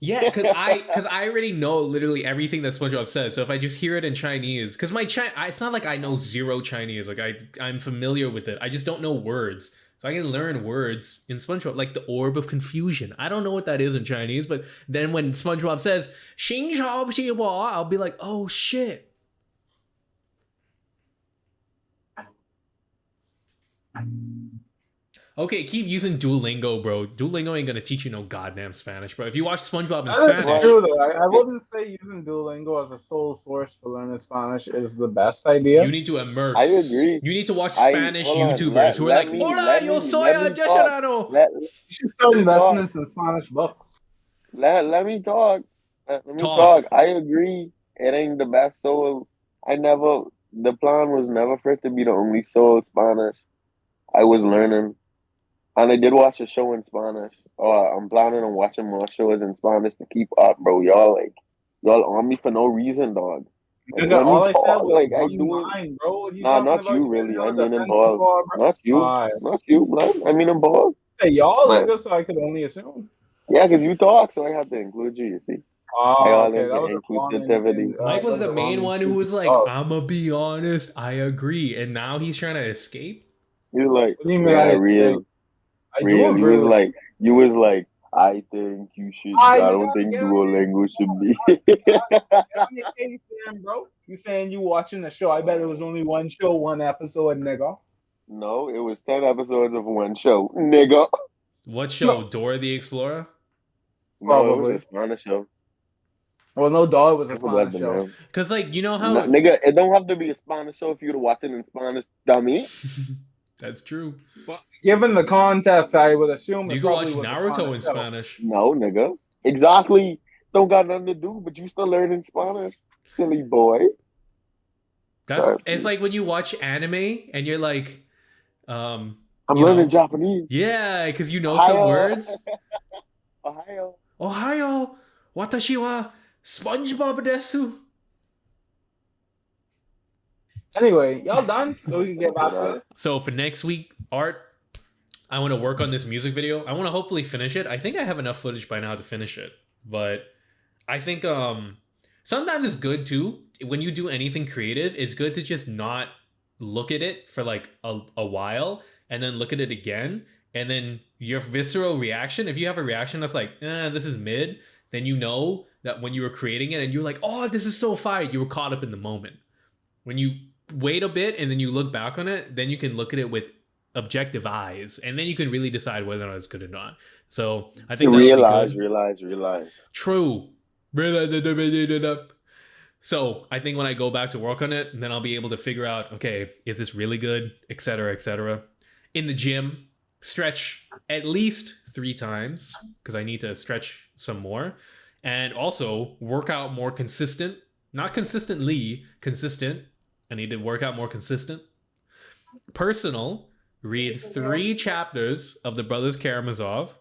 Yeah, because I already know literally everything that SpongeBob says. So if I just hear it in Chinese, because it's not like I know zero Chinese. Like I'm familiar with it. I just don't know words. So I can learn words in SpongeBob, like the orb of confusion. I don't know what that is in Chinese, but then when SpongeBob says "Xing Shao Xi Wa," I'll be like, oh shit. Okay, keep using Duolingo, bro. Duolingo ain't gonna teach you no goddamn Spanish, bro. If you watch SpongeBob in That is Spanish, true, though. I wouldn't say using Duolingo as a sole source for learning Spanish is the best idea. you need to immerse. I agree. You need to watch I- Spanish hold on, YouTubers who are let like, me- "Hola, let yo me- soy let a me Jesherano." Let You should start investments in Spanish books. me talk. Let me Talk. talk. I agree. It ain't the best soul. The plan was never for it to be the only soul Spanish. I was learning. And I did watch a show in Spanish. I'm planning on watching more shows in Spanish to keep up, bro. Y'all on me for no reason, dog. Like, Nigga, let me all I said talk, was like, I one do- line, bro. What you Nah, talking not about? you, You really. know I the mean in offense balls. before, bro? Not you. Alright. Not you, blood. I mean in balls. Say y'all, But- nigga, so I could only assume. Yeah, because you talk, so I have to include you, you see. Oh, I all okay, into that was a wrong inclusivity. Mike was the wrong main one who was like, Oh, "I'ma be honest, I agree," and now he's trying to escape. You like, what do you mean? yeah, I real. I do You agree was with like, I think you should. I don't gotta think get Duolingo should be. on your case, then, bro. You saying you watching the show? I bet it was only one show, one episode, nigga. No, it was 10 episodes of one show, nigga. What show? Dora the Explorer? No, it Probably. was a Spanish show. Well, no, dog was I a forgot Spanish the show. name. Cause like you know how No, nigga, it don't have to be a Spanish show for you to watch it in Spanish, dummy. that's true. Given the context, I would assume You it can watch probably was a Naruto in show. Spanish. No, nigga. Exactly. Don't got nothing to do, but you still learning Spanish, silly boy. It's like when you watch anime and you're like, I'm you learning know, Japanese. yeah, because you know some Ohio. words. Ohio. Ohio, watashi wa SpongeBob desu. Anyway, y'all done? So we can get back to this. So for next week, Art, I want to work on this music video. I want to hopefully finish it. I think I have enough footage by now to finish it, but I think sometimes it's good too when you do anything creative. It's good to just not look at it for like a while and then look at it again, and then your visceral reaction. If you have a reaction that's like, this is mid, then you know that when you were creating it and you're like, oh, this is so fire, you were caught up in the moment. When you wait a bit and then you look back on it, then you can look at it with objective eyes, and then you can really decide whether or not it's good or not. So I think that'll be good. Realize. True. So I think when I go back to work on it, then I'll be able to figure out, okay, is this really good, etc., etc. In the gym, stretch at least 3 times because I need to stretch some more, and also work out more consistent. Not consistently, consistent. I need to work out more consistent. Personal, read 3 chapters of the Brothers Karamazov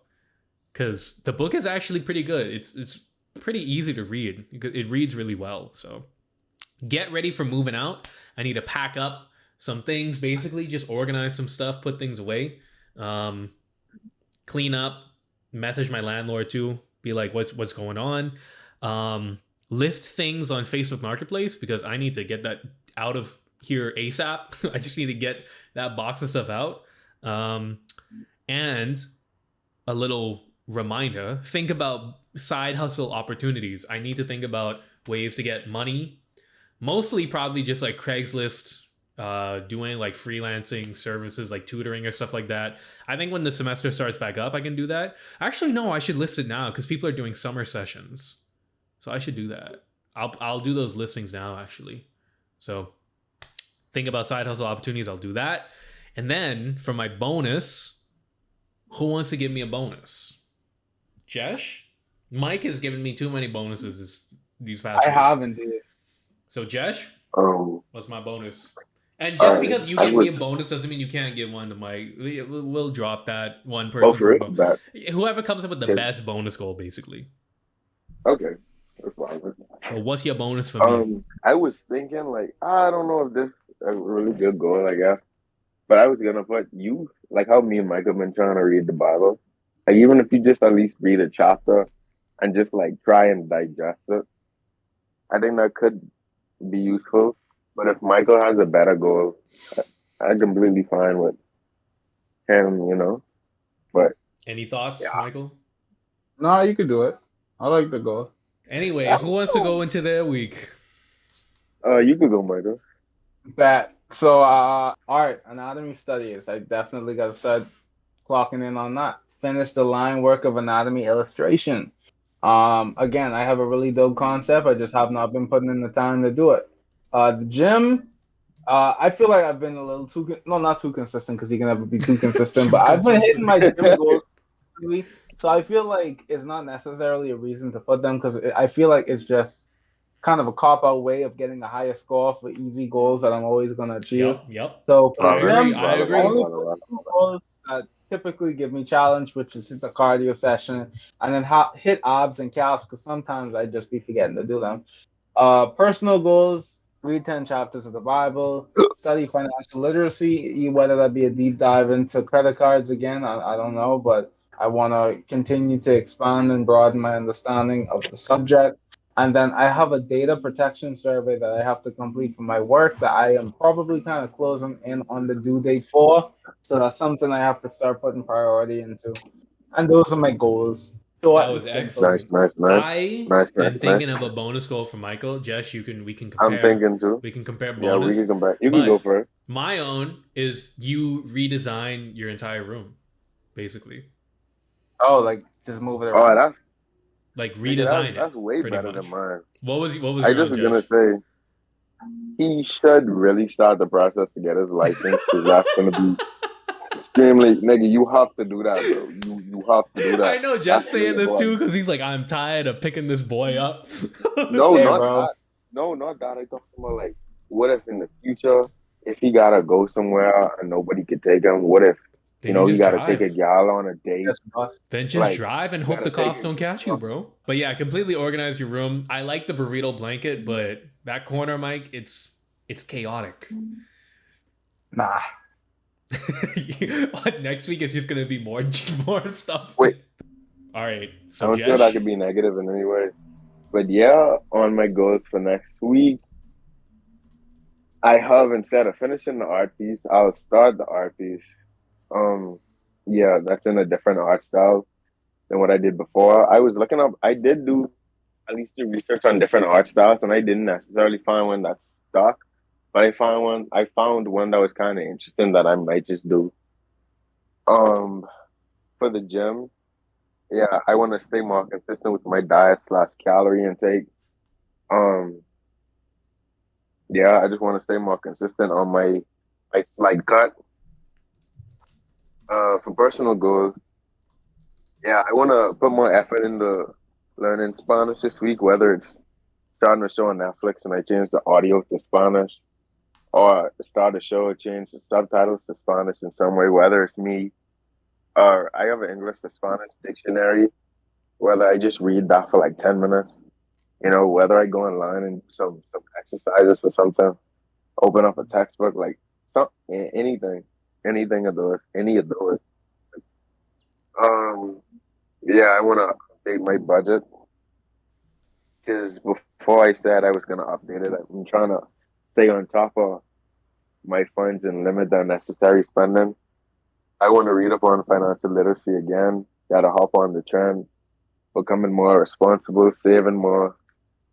because the book is actually pretty good. It's pretty easy to read. It reads really well. So get ready for moving out. I need to pack up some things, basically just organize some stuff, put things away, clean up, message my landlord too, be like, what's going on, list things on Facebook Marketplace because I need to get that out of here ASAP. I just need to get that box of stuff out. And a little reminder, think about side hustle opportunities. I need to think about ways to get money, mostly probably just like Craigslist, doing like freelancing services like tutoring or stuff like that. I think when the semester starts back up, I can do that. Actually, no, I should list it now because people are doing summer sessions. So I should do that. I'll do those listings now, actually. So think about side hustle opportunities. I'll do that. And then for my bonus, who wants to give me a bonus? Jesh? Mike has given me too many bonuses these past I weeks. have indeed. So Jesh, what's my bonus? And just because you give me a bonus doesn't mean you can't give one to Mike. We'll drop that one person. For it? Whoever comes up with the best bonus goal, basically. Okay. That's fine. So what's your bonus for me? I was thinking like, I don't know if this is a really good goal, I guess. But I was gonna put you, like how me and Mike have been trying to read the Bible. Like even if you just at least read a chapter and just like try and digest it, I think that could be useful. But if Michael has a better goal, I'm completely fine with him, But any thoughts, Michael? No, you could do it. I like the goal. Anyway, who wants to go into their week? You could go, Michael. Bet. So, art, anatomy studies. I definitely got to start clocking in on that. Finish the line work of anatomy illustration. Again, I have a really dope concept. I just have not been putting in the time to do it. The gym, I feel like I've been a little not too consistent because you can never be too consistent, but I've been hitting my gym goals recently. So I feel like it's not necessarily a reason to put them because I feel like it's just kind of a cop-out way of getting a higher score for easy goals that I'm always going to achieve. Yep. So for I agree. I only put 2 goals that typically give me challenge, which is hit the cardio session and then hit abs and calves because sometimes I just be forgetting to do them. Personal goals, read 10 chapters of the Bible, study financial literacy, whether that be a deep dive into credit cards again, I don't know, but I want to continue to expand and broaden my understanding of the subject. And then I have a data protection survey that I have to complete for my work that I am probably kind of closing in on the due date for. So that's something I have to start putting priority into. And those are my goals. That was excellent. Nice. I am thinking of a bonus goal for Michael. Jesh, we can compare. I'm thinking too. We can compare bonus. Yeah, we can compare. You can go first. My own is you redesign your entire room, basically. Oh, like just move it around. Oh, that's like redesign that's way better much. than mine. What was I just was gonna say he should really start the process to get his license because that's gonna be extremely nigga. You have to do that, bro. You have to do that. I know Jeff's saying this too because he's like, I'm tired of picking this boy up. No, not that. I talking about like, what if in the future, if he gotta go somewhere and nobody could take him, what if he gotta take a gal on a date? Then just drive and hope the cops don't catch you, bro. But yeah, completely organize your room. I like the burrito blanket, but that corner, Mike, it's chaotic. Nah. Next week is just gonna be more stuff. Wait. All right. So I'm sure that could be negative in any way. But yeah, on my goals for next week, I have instead of finishing the art piece, I'll start the art piece. Yeah, that's in a different art style than what I did before. I did do at least do research on different art styles, and I didn't necessarily find one that stuck. But I found one that was kind of interesting that I might just do. Um, for the gym, yeah, I want to stay more consistent with my diet slash calorie intake. Um, yeah, I just want to stay more consistent on my slight cut. For personal goals, yeah, I want to put more effort into learning Spanish this week, whether it's starting a show on Netflix and I change the audio to Spanish, or start a show and change the subtitles to Spanish in some way, whether it's me or I have an English to Spanish dictionary, whether I just read that for like 10 minutes, whether I go online and do some exercises or something, open up a textbook, like anything, any of those. Um, yeah, I want to update my budget because before I said I was going to update it, I'm trying to stay on top of my funds and limit the unnecessary spending. I want to read up on financial literacy again. Got to hop on the trend, becoming more responsible, saving more,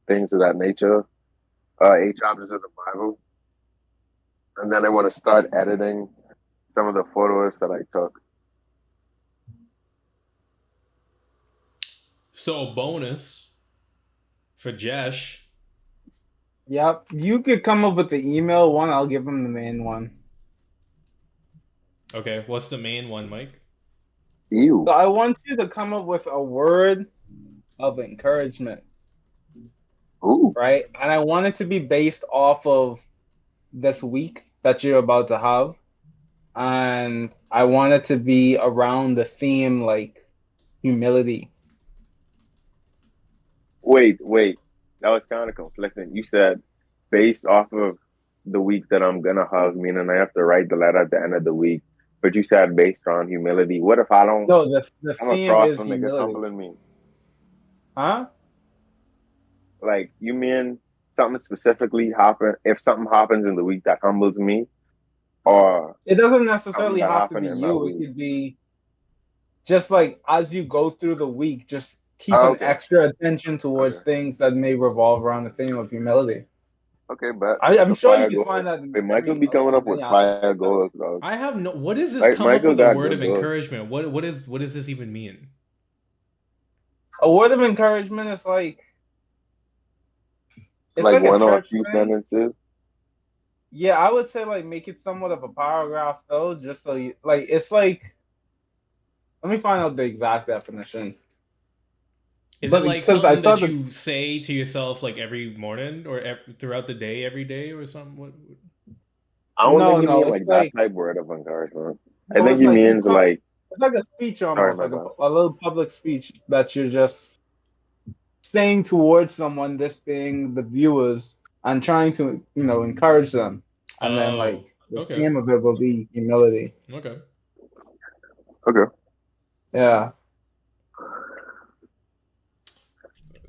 things of that nature. 8 chapters of the Bible, and then I want to start editing some of the photos that I took. So bonus for Jesh. Yep. You could come up with the email one. I'll give him the main one. Okay, what's the main one, Mike? Ew. So I want you to come up with a word of encouragement, Ooh. right? And I want it to be based off of this week that you're about to have. And I want it to be around the theme like humility. Wait. That was kind of conflicting. You said based off of the week that I'm gonna have, meaning I have to write the letter at the end of the week. But you said based on humility. What if I don't No, the come theme across is some niggas humility. humbling me? Huh? Like you mean something specifically happen if something happens in the week that humbles me, or It doesn't something necessarily that have to happened be in that you. It week? could be just like as you go through the week, just keep Oh, an okay. extra attention towards Okay. things that may revolve around the theme of humility. Okay, but I'm the sure you fire can goal. find that in Wait, Michael be coming up with many aspects fire of your life. goals, dog. I have no. What is this? Like Come up Michael with a got word good of goals. encouragement. What does this even mean? A word of encouragement is like it's Like like a one or a church few thing. sentences. Yeah, I would say like make it somewhat of a paragraph though, just so you like it's like let me find out the exact definition. Is But it like because I something thought that that you say to yourself like every morning or throughout the day, every day, or something? I don't think he no, mean it's like that like type word of encouragement. I no, think it's he like means like, it's like a speech sorry, almost, my like bad. a little public speech that you're just saying towards someone, this thing, the viewers, and trying to, encourage them. And then like Oh, the okay, theme of it will be humility. okay. Okay. Yeah.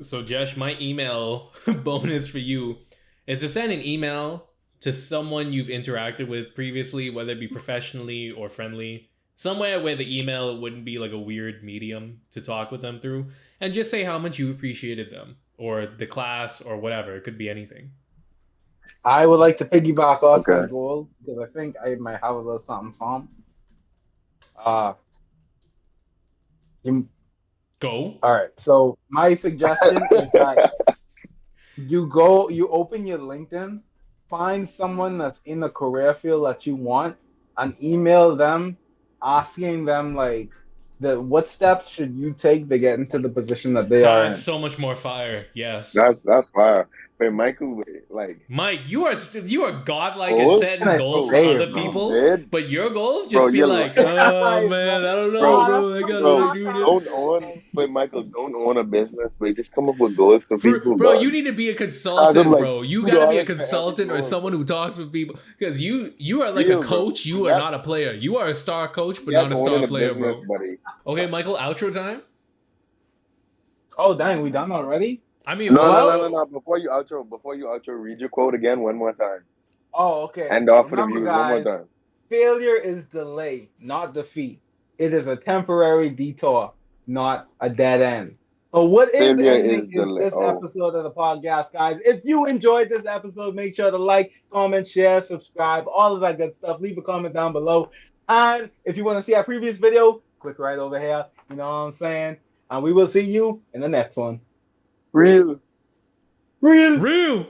So, Jesh, my email bonus for you is to send an email to someone you've interacted with previously, whether it be professionally or friendly, somewhere where the email wouldn't be like a weird medium to talk with them through, and just say how much you appreciated them or the class or whatever. It could be anything. I would like to piggyback off my Okay. goal because I think I might have a little something. Uh, you, Go. all right. So my suggestion is that you open your LinkedIn, find someone that's in the career field that you want, and email them asking them like what steps should you take to get into the position that they are That's in. so much more fire. Yes. That's fire. But Michael, like, Mike, you are godlike at goals? Can setting I goals for Bro, say other it, you bro? people, did? but your goals Bro, just be you're like, like, oh Alright, man, I don't know, bro, bro. I bro, gotta do this. wait, Michael, don't own a business, but just come up with goals for people, Bro, you dog. need to be a Charge them consultant, like bro. You gotta be a $2 for every consultant or goal, someone bro. who talks with people because you are like a Real, bro. coach. You are not a player. You are a star coach, but Forget not a owning star a player, business, bro. buddy. Okay, Michael, outro time. Oh dang, we done already? I mean, No, no, what? no, Well, no, no. Before you outro, read your quote again one more time. oh okay. And off for the Remember, views one more guys, time. failure is delay, not defeat. It is a temporary detour, not a dead end. So, what is Failure is ending the is this oh. episode of the podcast, guys. If you enjoyed this episode, make sure to like, comment, share, subscribe, all of that good stuff. Leave a comment down below. And if you want to see our previous video, click right over here. You know what I'm saying? And we will see you in the next one. Real. Real. Real.